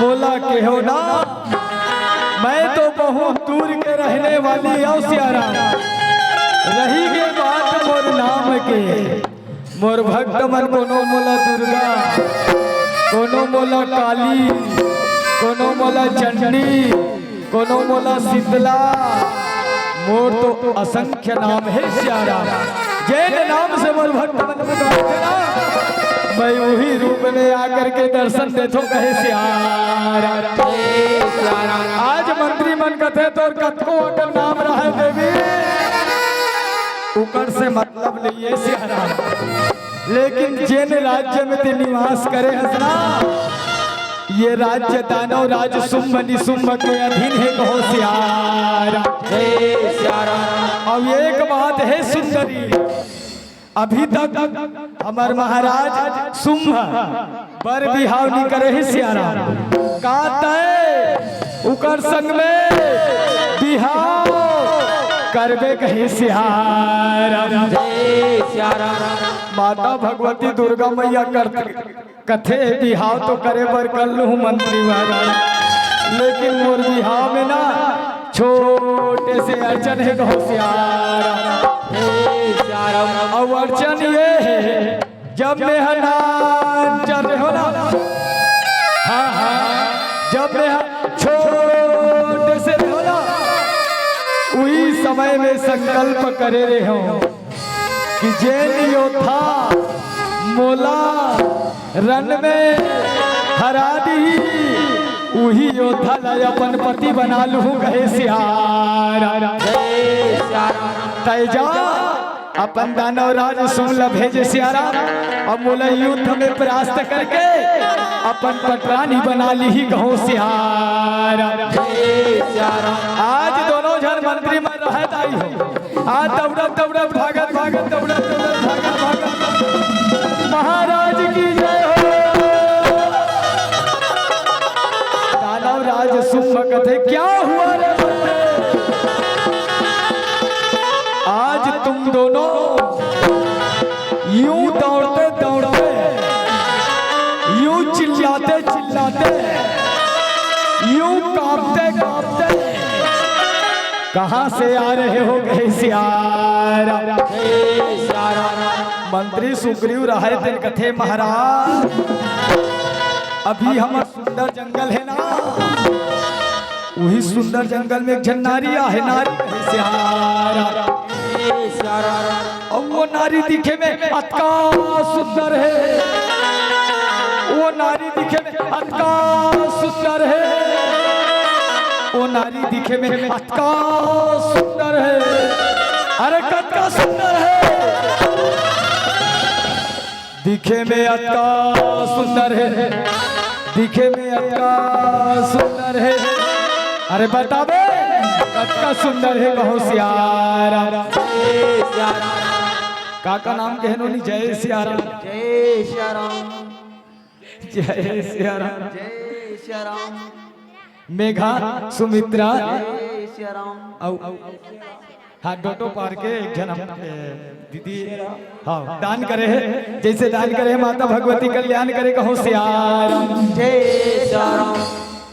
मोला के हो ना मैं तो बहुत दूर के रहने वाली हूँ सियारा, रही के बात मोर नाम के, मोर भक्त मन कोनो मोला दुर्गा, कोनो मोला काली, कोनो मोला चंडी, कोनो मोला शीतला, मोर तो असंख्य नाम है सियारा। जैन नाम से मोर भक्त मन में मैं वही रूप में आकर के दर्शन देतो कहे सियारा। आज मंत्री मन कथे तो कथको अगर नाम रहा देवी उकर से मतलब नहीं है सियारा, लेकिन जिन राज्य में ते निवास करे हसना, ये राज्य दानव राज शुंभ निशुंभ के अधीन है कहो सियारा। अब एक बात है सुंदरी, अभी तक हमार महाराज शुंभ बर बिहाव नहीं करे है सियारा, काते उकर संग में बिहाव करबे कहे सियारा। माता भगवती दुर्गा मैया कथे बिहाव तो करे बर कर लूँ मंत्री महाराज, लेकिन मोर बिहाव में ना छोटे से अर्चन है कहो सियारा। और अर्चन ये है जब मेहनान चल रहे हो ना, हाँ हाँ, जब छोटे से रहो ना, वही समय में संकल्प करे रहे हो कि जेल योद्धा मोला रन में हरा दी, वही योद्धा ला अपन पति बना लूँ कहे सियारा। तैजा अपन दानव राज शुंभ भेजे सियारा, और मोला युद्ध में परास्त करके अपन पटरानी बना ली ही कहो सियारा। आज दोनों जन मंत्री में रहत आई हो, आज दौड़त दौड़त भागत भागत दौड़त दौड़त भागत भागत महाराज की जय हो। दानव राज शुंभ कथे क्या हुआ रे बंदे, आज तुम दोनों यूं दौड़ते दौड़ते, यूं चिल्लाते चिल्लाते, यूं कांपते कांपते कहां से आ रहे हो गए सियारा। मंत्री सुग्रीव रहे थे कथे महाराज, अभी हमार सुंदर जंगल है ना, वही सुंदर जंगल में एक नारी है, नारी सियारा। और वो नारी दिखे में अतका सुंदर है, वो नारी दिखे में अतका सुंदर है, वो नारी दिखे में अतका सुंदर है, अरे कतका सुंदर है, दिखे में अतका सुंदर है, दिखे में अतका सुंदर है, अरे बताबे कतका सुंदर है कहो सियारा। काका नाम कहनो नहीं, जय सियारा, जय श्याराम, जय सियारा। जय श्याराम, मेघा सुमित्रा जय श्याराम। हाँ डोटो पार के एक जन दीदी हाँ दान करे है, जैसे दान करे माता भगवती कल्याण करे कहो सियारा। जय श्याराम,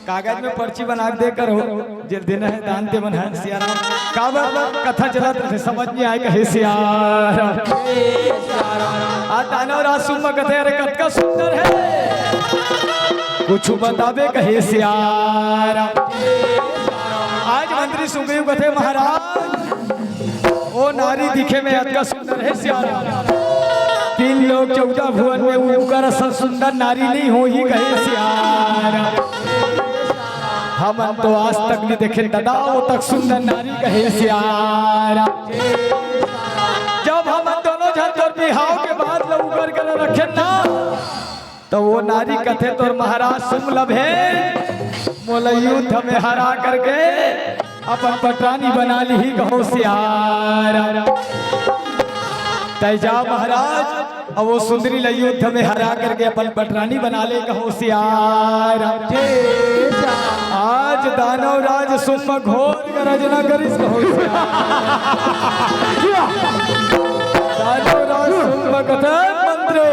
कागज में पर्ची बना दे कर हो जिल दिन है दान ते बना सियारा। काबर कथा चला तो समझ नहीं आए कहे सियारा। आ दानव राज शुंभ कथे अरे कतका सुंदर है, कुछ बताबे कहे सियारा। आज मंत्री सुग्रीव कथे महाराज, ओ नारी दिखे में अतका सुंदर है सियारा, 3 लोग 14 भुवन में उनका सब सुंदर नारी नहीं हो ही कहे सियारा। हम तो आज तक नहीं देखे दादा वो तक सुंदर नारी कहे सियारा। जब हम दोनों जन तोर बिहाव के बाद लोग उकर कर रखे ना, तो वो नारी कथे तोर महाराज शुंभ है मोला युद्ध में हरा करके अपन पटरानी बना ली ही कहो सियारा। तैजा महाराज और वो सुंदरी ला युद्ध में हरा करके अपन पटरानी बना ले कहो सियारा। आज दानव राज शुंभ घोर गर्जना करिस कहो सियारा। दानव राज शुंभ कथे मंत्री,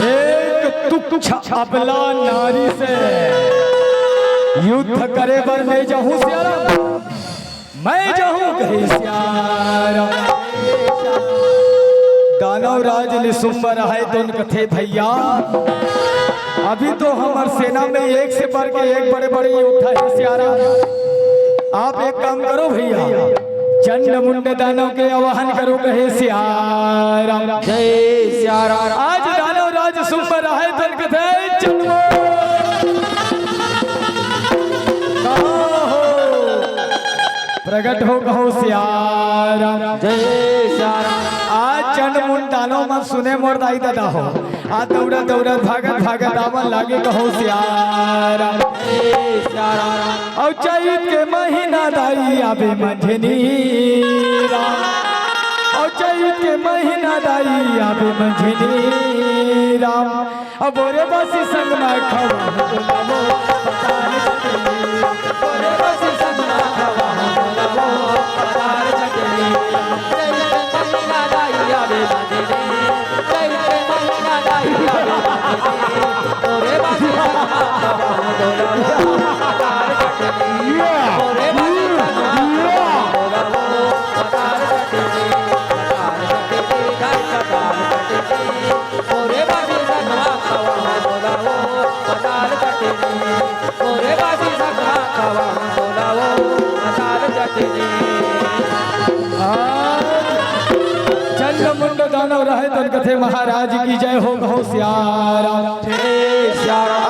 एक तुच्छ अबला नारी से युद्ध करे बर मैं जाऊं सियारा, मैं जाऊं कहे सियारा। दानव राज निसुम्बर है तो कथे भैया, अभी तो हमार सेना में एक से बढ़ के एक बड़े बड़े योद्धा है सियारा। आप एक काम करो भैया, चंड मुंड दानव के आवाहन करो कहे सियारा। जय सियारा। आज दानव राज सुम्बर है तो कथे चंड प्रकट हो कहो सियारा। जय सियारा। आज चंड मुंड दानव मन सुने मोर दाई दादा हो, आ दौड़त दौड़त भागत भागत आवन लागे कहो सियारा। जय सियारा। और चैत के महीना दाई आवे मंझनीरा, और चैत के महीना दाई आवे मंझनीरा। अब बोरे बसी संग में खवा बोलावो पताल चटनी, बोरे बसी संग में खवा बोलावो पताल चटनी। चंद्रमुंड दानव रहे तन कथे महाराज की जय हो कहो सियारा।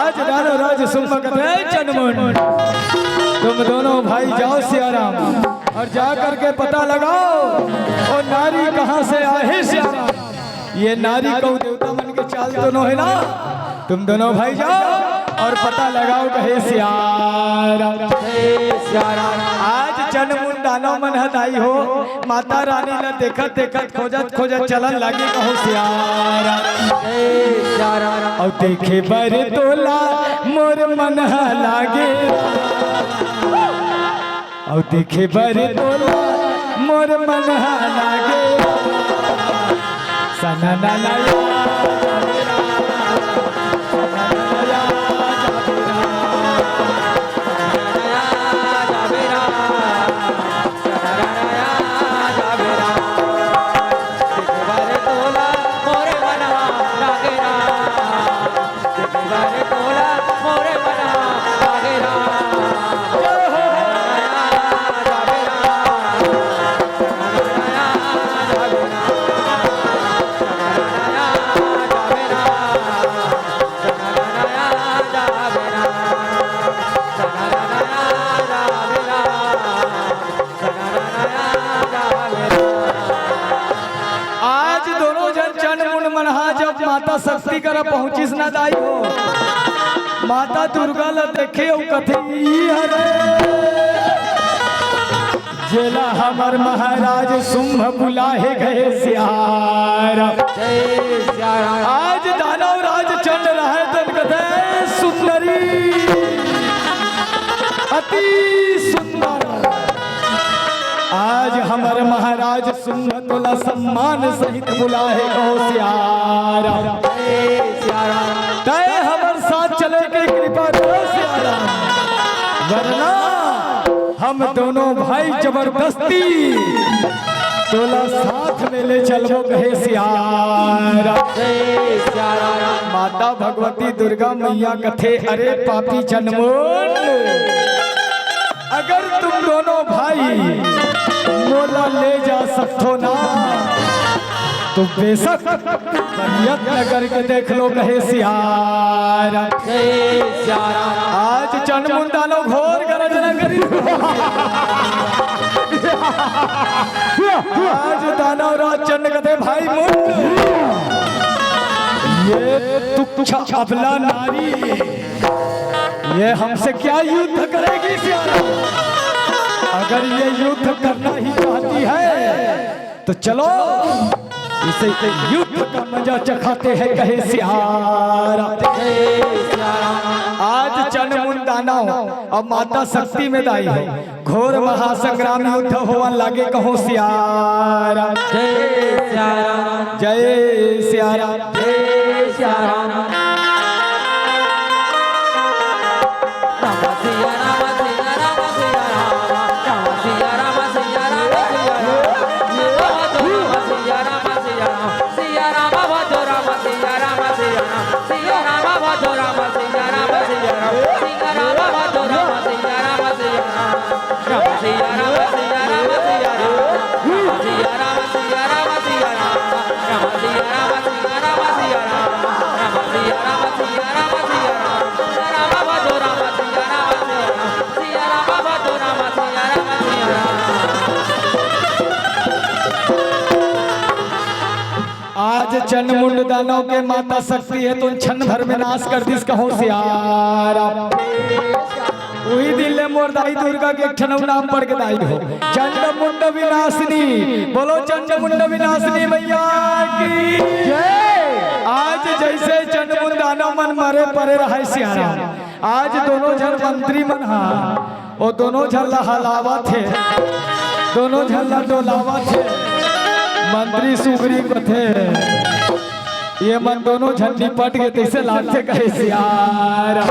आज दानव राज सुम्ब कथे चंद्रमुंड, तुम दोनों भाई जाओ सियाराम और जा करके पता लगाओ और नारी कहाँ से आए सियाराम। ये नारी कौ देवता मन के चाल दोनों है ना, तुम दोनों भाई जाओ और पता लगाओ कहे सियारा। आज चंडमुंड दानव मन हदाई हो, माता रानी ने देखत देखत खोजत खोजत चलन लागे कहो सियारा। और देखे बर तोला मोर मन लागे, और देखे बर तोला मोर मन लागे। सना ना ना माता शक्ति कर पहुंचिस ना दाई हो, माता दुर्गा ल देखे ओ कथे हरे जेला हमर महाराज शुंभ बुलाहे गए सियारा। आज दानव राज चंड रहे तन कथे सुंदरी अति सुंदर। आज हमारे महाराज शुंभ तोला सम्मान सहित बुलाहे कहो सियारा। तय हमारे साथ चले के कृपा करो सियारा, वरना हम दोनों भाई जबरदस्ती तोला साथ में ले चलो कहे सियारा। माता भगवती दुर्गा मैया कथे अरे पापी चंडमुंड, अगर तुम दोनों भाई मोला ले जा सकते ना तो बेशक यत्न करके देख लो कहे सियारा। आज चंडमुंड दानव घोर गर्जना करी, आज दानव राज चंड कथे भाई मुंड ये तुच्छा अबला नारी ये हमसे क्या युद्ध करेगी सियारा। अगर ये युद्ध करना ही चाहती है तो चलो इसे युद्ध का मजा चखाते हैं कहे सियारा। आज चंडमुंड दानव अब माता शक्ति में दाई है, घोर महासंग्राम युद्ध होवन लागे कहो सियारा। जय सियारा। जय सियारा। जय सियारा। आज चंड मुंड दानव के माता शक्ति है तो क्षण भर में नाश कर दिस कहो सियार वही दिल मोर दाई दुर्गा के क्षण नाम पर के दाई हो चंड मुंड विनाशिनी बोलो चंड मुंड विनाशिनी मैया की जय। आज जैसे चंड मुंड दानव मन मरे परे रहे सियारा आज दोनों जन मंत्री मन हा वो दोनों झल्ला हलावा थे दोनों झल्ला डोलावा थे मंत्री सुग्रीव को थे ये मन दोनों झंडी पट के तैसे लाते कहे सियारा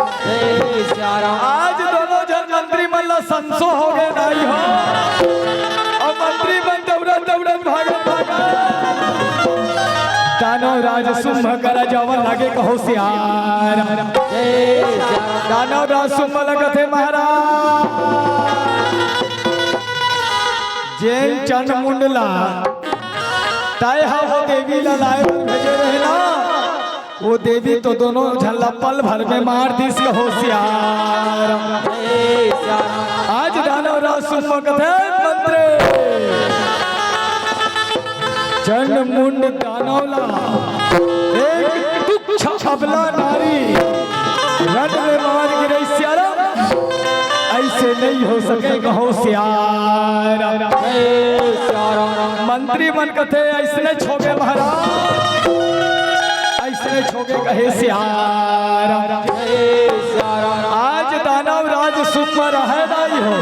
आज दोनों जन मंत्री मन ला संसो हो गए नहीं हो और मंत्री मन दौड़त दौड़त भागत भागत दानव राज सुम्भ कर जवन लगे कहो सियारा दानव राज सुम्भ लगते महाराज जैन चंड मुंडला ताय हा वो देवी लाए भेजे रहे ना वो देवी तो दोनों झल्ला पल भर में मार दी सी होशियार आज दानव राज सुम्भ कथे मंत्रे चंड मुंड दानवला एक तुच्छ अबला नारी रण में मार गिरे सियारा ऐसे नहीं हो सके कहो सियारा मंत्री मन कथे ऐसने छोगे महाराज ऐसने छोगे कहे सियारा आज दानव राज सुम्भ रहे नहीं हो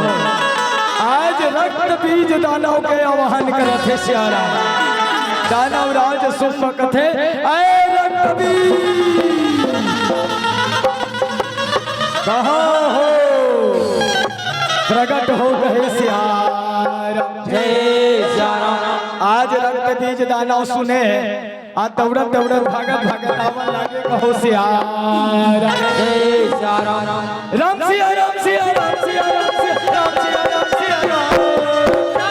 आज रक्त बीज दानव के आवाहन करते सियारा दानव राज सुम्भ कथे ऐ रक्त बीज कहाँ हो प्रकट हो गए सियारा आज रक्त बीज दानव सुने आ दौड़त दौड़त भागत भागत आवन लागे कहो सियारा राम सिया राम सिया राम सिया राम सिया राम सिया राम सिया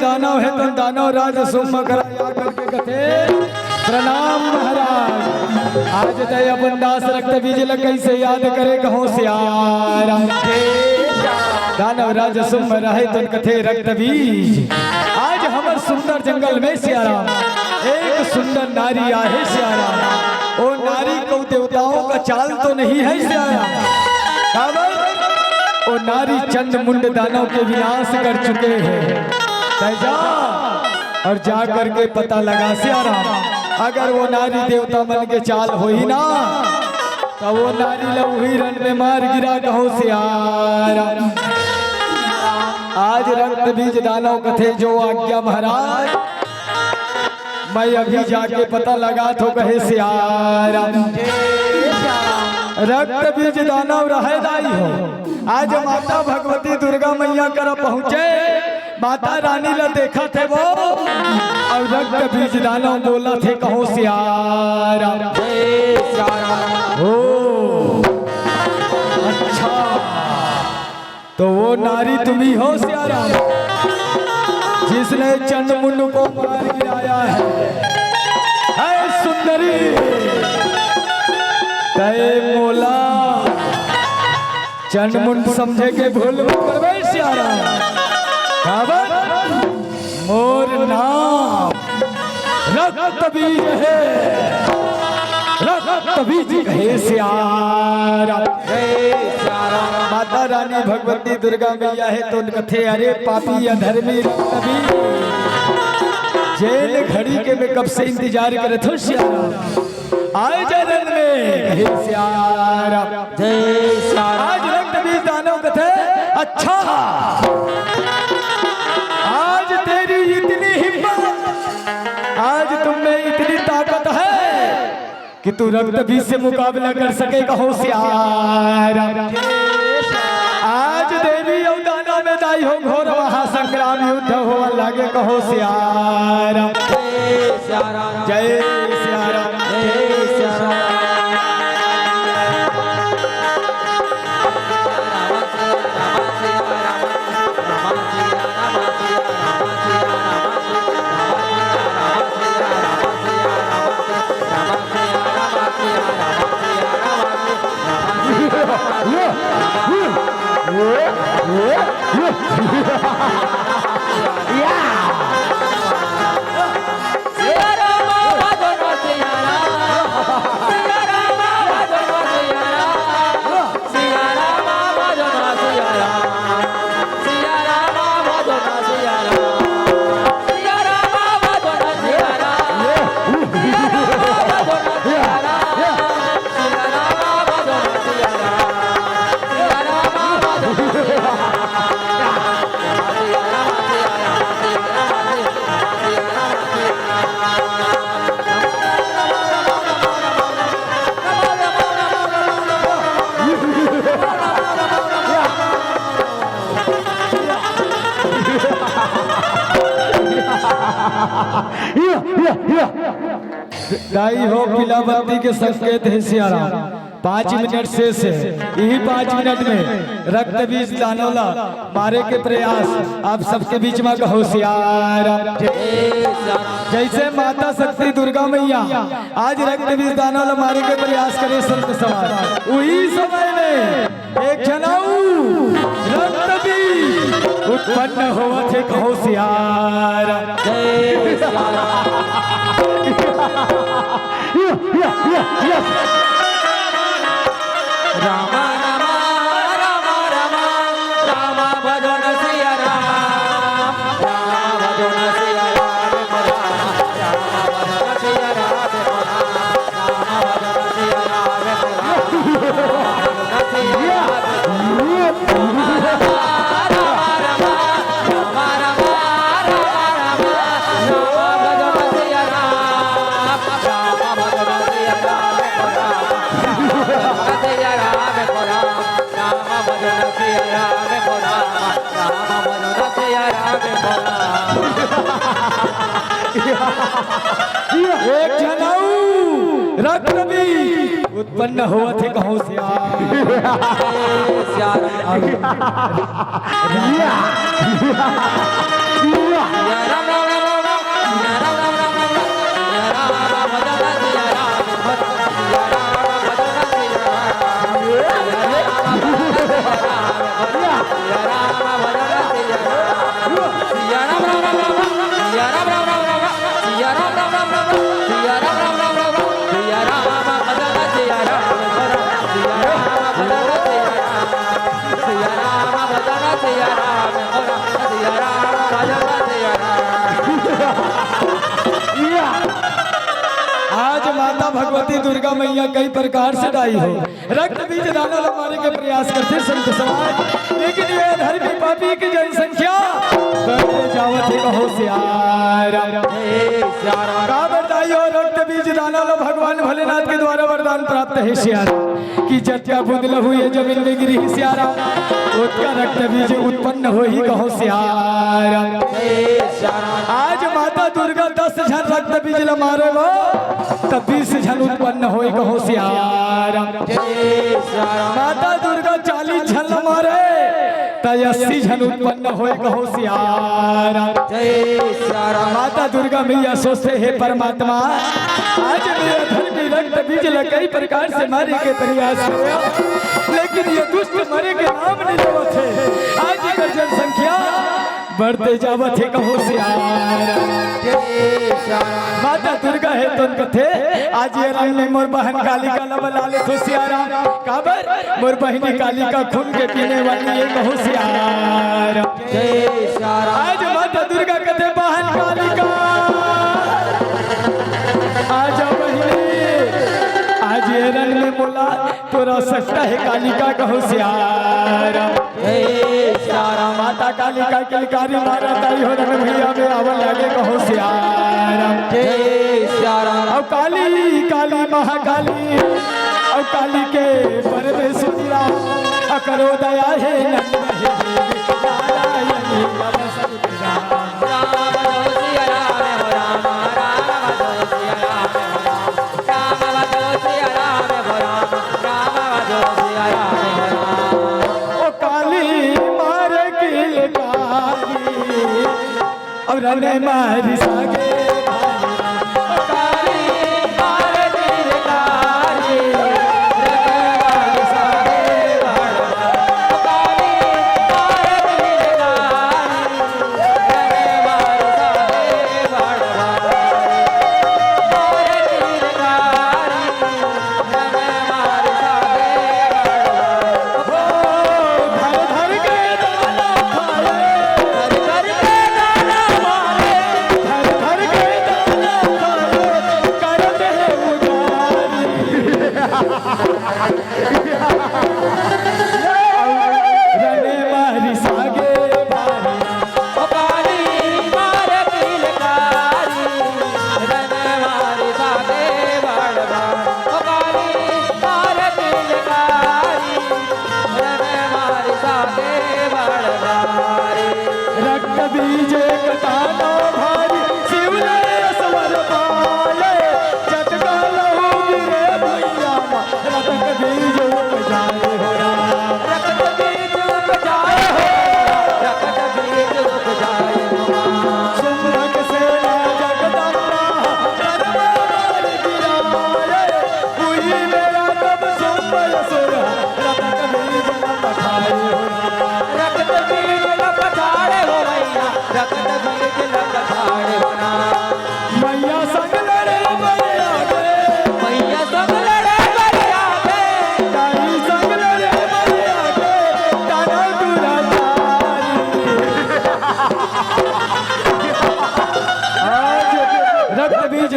दानव है तो दानव राज सुम्भ कराया करके कथे प्रणाम महाराज आज दया बंदास रक्त बीज लकई से याद करे कहो सियारा दानव राज सुम्भ रहे तो कथे रक्त बीज आज हमर सुंदर जंगल में सियारा एक सुंदर नारी आहे सियारा ओ नारी को देवताओं का चाल तो नहीं है सियारा ओ नारी चंड मुंड दानव के विनाश कर चुके हैं जा और जा करके पता लगा सियारा अगर वो नारी देवता मन के चाल हो ही ना तो वो नारी लवही रण में मार गिरा कहो सियारा आज रक्त बीज दानव कथे जो आज्ञा महाराज मैं अभी जाके पता लगा तो कहे सियारा रक्त बीज दानव रहे दाई हो। आज माता भगवती दुर्गा मैया कर पहुँचे, माता रानी ला देखा थे वो और रक्त बीज दानव बोला थे कहो सियारा। ओ अच्छा, तो वो नारी तुम्ही हो सियारा जिसने चंद्रमुंड को मार गिराया है सुंदरी तय मोला चंद्रमुंड समझे के भूल मत सियारा। मोर नाम रक्त बीज है, रक्त बीज है सियारा। माता रानी भगवती दुर्गा मैया है तो कथे अरे पापी अधर्मी रक्त बीज जेल घड़ी के मैं कब से इंतजार करे थो सियारा। आए जन्म में हे सियारा जय सियारा। आज रक्त बीज दानव कथे अच्छा आज तेरी इतनी हिम्मत, आज तुम में इतनी ताकत है कि तू रक्त बीज से मुकाबला कर सके कहो सियारा। आज देवी अवदाना में दाई हो घोर वहां संग्राम युद्ध हो लागे कहो सियारा जय सियारा जय सियारा जय सियारा। दाई हो पिलावती के संकेत है सियारा। 5 मिनट शेष है, यही 5 मिनट में रक्त बीज दानवला मारे के प्रयास आप सबके बीच में कहो सियारा। जैसे माता शक्ति दुर्गा मैया आज रक्त बीज दानवला मारे के प्रयास करे संत समाज, वही समय में एक जनाऊ रक्त बीज उत्पन्न हुआ थे कहो सियारा जय राम राम राम राम राम भजन सिया राम राम भजन सिया राम राम भजन सिया राम राम भजन सिया एक जनाऊ रक्त बीज उत्पन्न हुआ थे कहो सियारा आज माता भगवती दुर्गा मैया कई प्रकार से दाई हो। रक्त बीज दाना मारने के प्रयास करते संत समाज, लेकिन ये धर्मी पापी की जनसंख्या बढ़ते जावत है कहो सियारा। बीज दाना लो भगवान भोलेनाथ के द्वारा वरदान प्राप्त है सियारा कि जत्या बुद लहू ये जमीन में गिरी सियारा उसका रक्त बीज उत्पन्न हो ही कहो सियारा। आज माता दुर्गा 10 झन रक्त बीज ल मारे वो तब 20 झन उत्पन्न हो कहो सियारा। माता दुर्गा 40 झन ल मारे 80 झन उत्पन्न होए कहो सियारा। माता दुर्गा मैया सोचते है परमात्मा आज मेरा धर्मी रक्त बीज कई प्रकार से मारे के प्रयास किया लेकिन ये दुष्ट मरे के नाम नहीं लेवत है। आज की जनसंख्या बढ़ते जावत है कहो सियारा। माता दुर्गा है तो कथे आज ये रंग में मोर बहन कालिका लबला ले तो सियारा काबर मोर बहनी कालिका खून के पीने वाली है कहो सियारा। आज माता दुर्गा कथे बहन कालिका आज बहनी आज ये रंग में बोला तोरा सकता है कालिका कहो सियारा। माता कालिका किलकारी मारा ताई हो रंग भैया में आवन लगे कहो सियारा। अब काली काली महाकाली अब काली के परमेश्वरी राम करो दया है और रने मारी सागे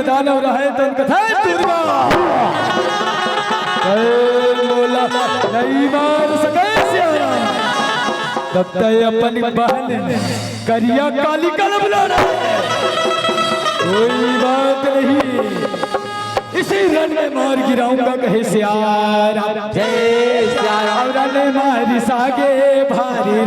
दानव रहे तो कथा दुर्गा मोला नहीं मार सके सियारा तब तक अपनी बहन करिया काली कलम लाना कोई बात नहीं इसी रण में मार गिराऊंगा कहे सियारा। जय सियारा रण में मारी सागे भारी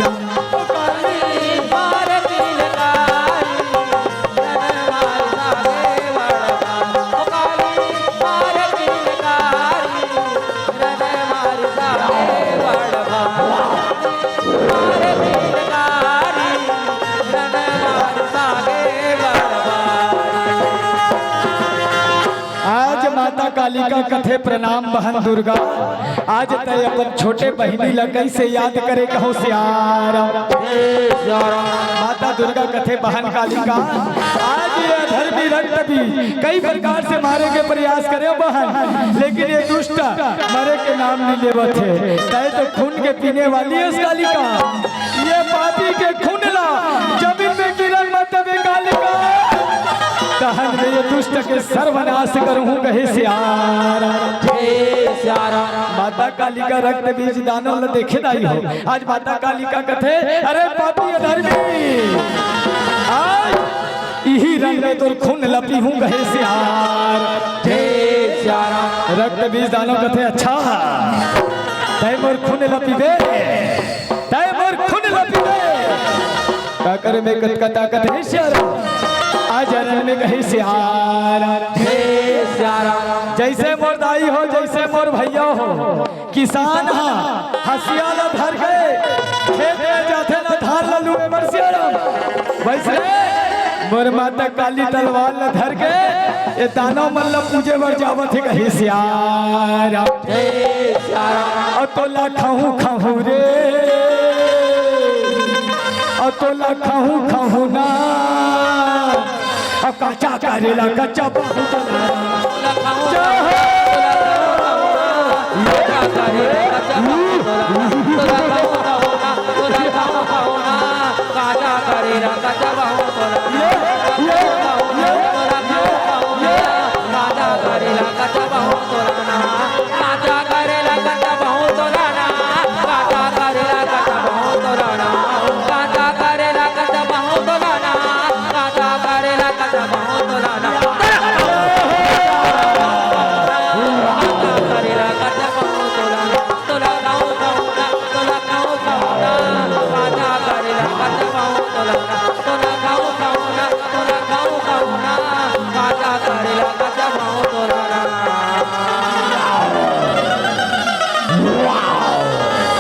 कालिका कथे प्रणाम बहन दुर्गा आज तय अपन छोटे बहिनी ला कैसे याद करे कहो सियारा। माता दुर्गा कथे बहन कालिका आज ये धर्मी रक्त भी कई प्रकार से मारे के प्रयास करे बहन लेकिन ये दुष्ट मरे के नाम नहीं लेवत है। तय तो खून के पीने वाली है उस कालिका ये पापी के खून ला जमीन में गिरन मत कालिका दहन में ये दुष्ट के सर्वनाश करूं कहे सियारा। माता काली का रक्त बीज दानों ने देखे नहीं हो आज माता काली का कथे अरे पापी अधर्मी आज यही रंग में तोर खून लपी हूँ गहे सियार। जय सिया राम। रक्त बीज दानों कथे अच्छा तय मोर खून लपी दे, तय मोर खून लपी दे। काकर में कत ताकत है सियार, आज रण में कहे सियार। जय सिया राम। जैसे मोर दाई हो, जैसे मोर भैया हो, किसान हा हसिया न धर गए खेत में जाते न धार ललू में मरसिया राम। वैसे मोर माता काली तलवार न धर के ये दानव मल्ल पूजे बर जावत है कही सियार। जय सिया राम। और तोला खाहू खाहू रे, और तोला खाहू खाहू ना, और कच्चा करेला कच्चा बहुत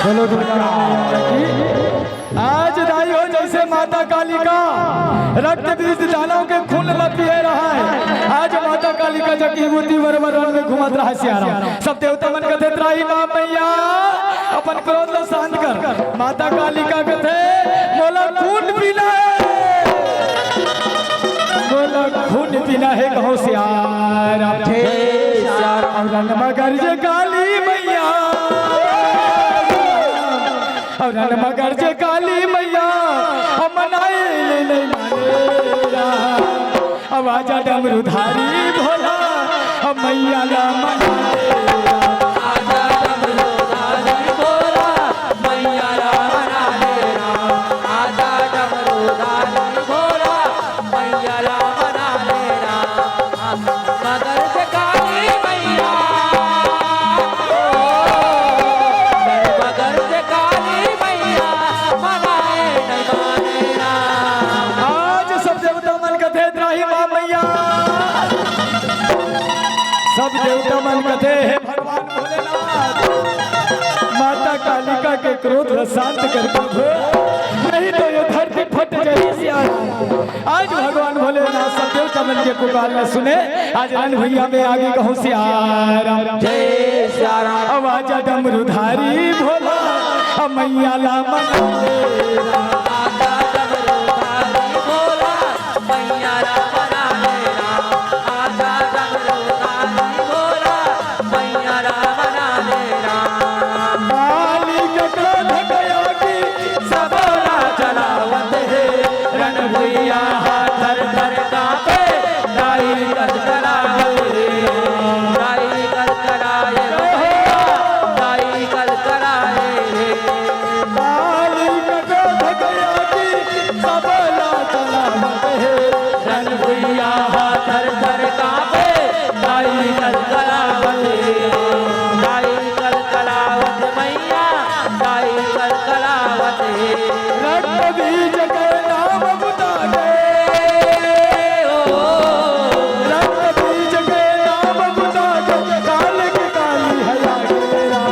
बोलो दुर्गा मैया की। आज दाई हो जैसे माता काली का रक्त बीज दानों के खून लपिए रहा है। आज माता काली का जकीबूती बरबर रण में घुमत रहा सियारा। सब देवता मन कथे त्राही मां मैया अपन क्रोध ला शांत कर। माता काली का कथे मोला खून पीना है, मोला खून पीना है कहो सियारा। और मगर जे काली मैया, और मगर जे काली मैया मनाए नहीं मानेरा। अब आजा डमरूधारी भोला मैया ला मनाएरा। आजा डमरूधारी भोला मैया ला मनाएरा। आजा डमरूधारी भोला मैया ला मनाएरा। मगर से काली मैया, मगर से काली मैया मनाए नहीं मानेरा। आज सब देवता मन कथे त्राही मां मैया, सब देवता मन कथे हे भगवान भोलेनाथ माता कालिका के क्रोध ला शांत कर दो, नहीं तो ये धरती फट जाएगी सियारा। आज भगवान भोलेनाथ सब देवता मन के पुकार न सुने। आज रण भैया में आगे कहूँ सियारा। जय सिया राम। अब आजा डमरूधारी भोला मैया ला मनाएरा। आजा डमरूधारी भोला मैया ला मनाएरा। आजा डमरूधारी भोला मैया ला मनाएरा। काली के क्रोध गया कि सबोला चलावत है रण भैया थर थर कांपे। दाई कर कराए, दाई कर कराए भैया, दाई कर कराए। काली के क्रोध गया कि सबोला चलावत है। रण भैया थर थर कांपे। दाई कर करावत, दाई कर करावत मैया, दाई कर करावत। रक्त बीज के नाम बुता गए, रक्त बीज के नाम बुता गए। काल की काली हया गेरा।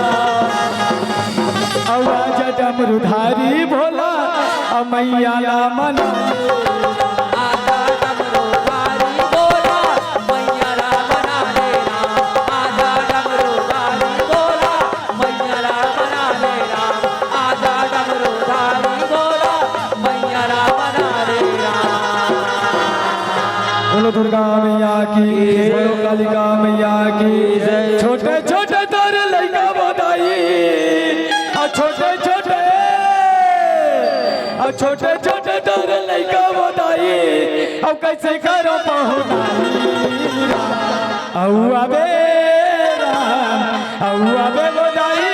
आवाज डमरूधारी भोला मैया ला मनाएरा। आजा डमरूधारी भोला मैया ला मनाएरा। आजा डमरूधारी भोला मैया ला मनाएरा। आजा डमरूधारी भोला मैया ला मनाएरा। बोलो दुर्गा मैया की, बोलो कालिका मैया की जय। छोटे छोटे तोर लइका बताई, और छोटे छोटे, और छोटे छोटे तोर लइका बताई। अब कैसे करो पहुँचाई औआ बेरा, औआ बे बताई।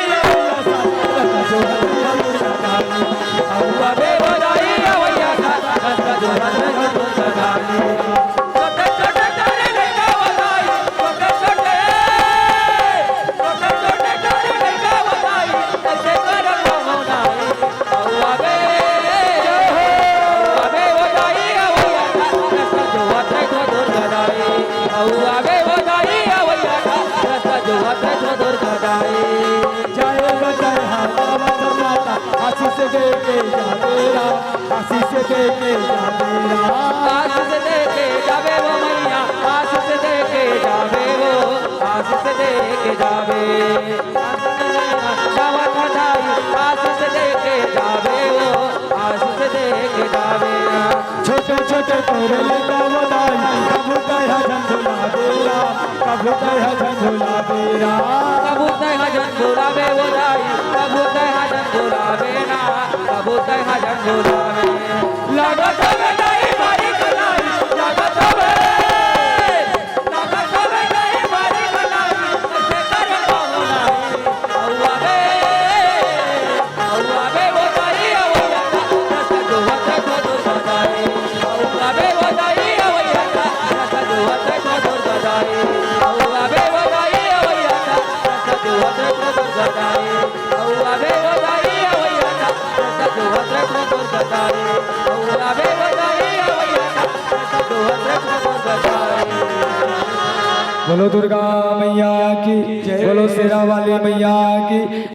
औआ बे बताई भैया का जोड़ा आवे बधाई अवैया का रास्ता जो हाथ जो दुर्गा जाए जय जय माता आशीष दे के जावेरा आशीष दे के जावेरा आशीष दे के जावे वो मैया आशीष दे के जावे वो आशीष दे के जावे जावा बधाई आशीष दे के जावे वो आशीष दे के जावे छोटे छोटे कोरले का बधाई कबू दया झंझुला बेरा कबू दया झंझुला बेरा कबूतर हजन बुलावे बधाई कबूतर हजन बुलावे ना कबूतर हजन बुलावे लागत बधाई मारी कलाई लागत बधाई मारी कलाई ऐसे कर बहुलाई औआवे बधाई अवैया का रास्ता जो हाथ जो दुर्गा जाए औआवे बधाई अवैया का रास्ता जो हाथ जो दुर्गा जाए औआवे बधाई अवैया का रास्ता जो हाथ जो दुर्गा जाए औआवे बधाई अवैया का रास्ता जो हाथ जो दुर्गा जाए औआवे बधाई अवैया का रास्ता जो हाथ जो दुर्गा जाए बोलो दुर्गा मैया की बोलो शेरा वाली मैया की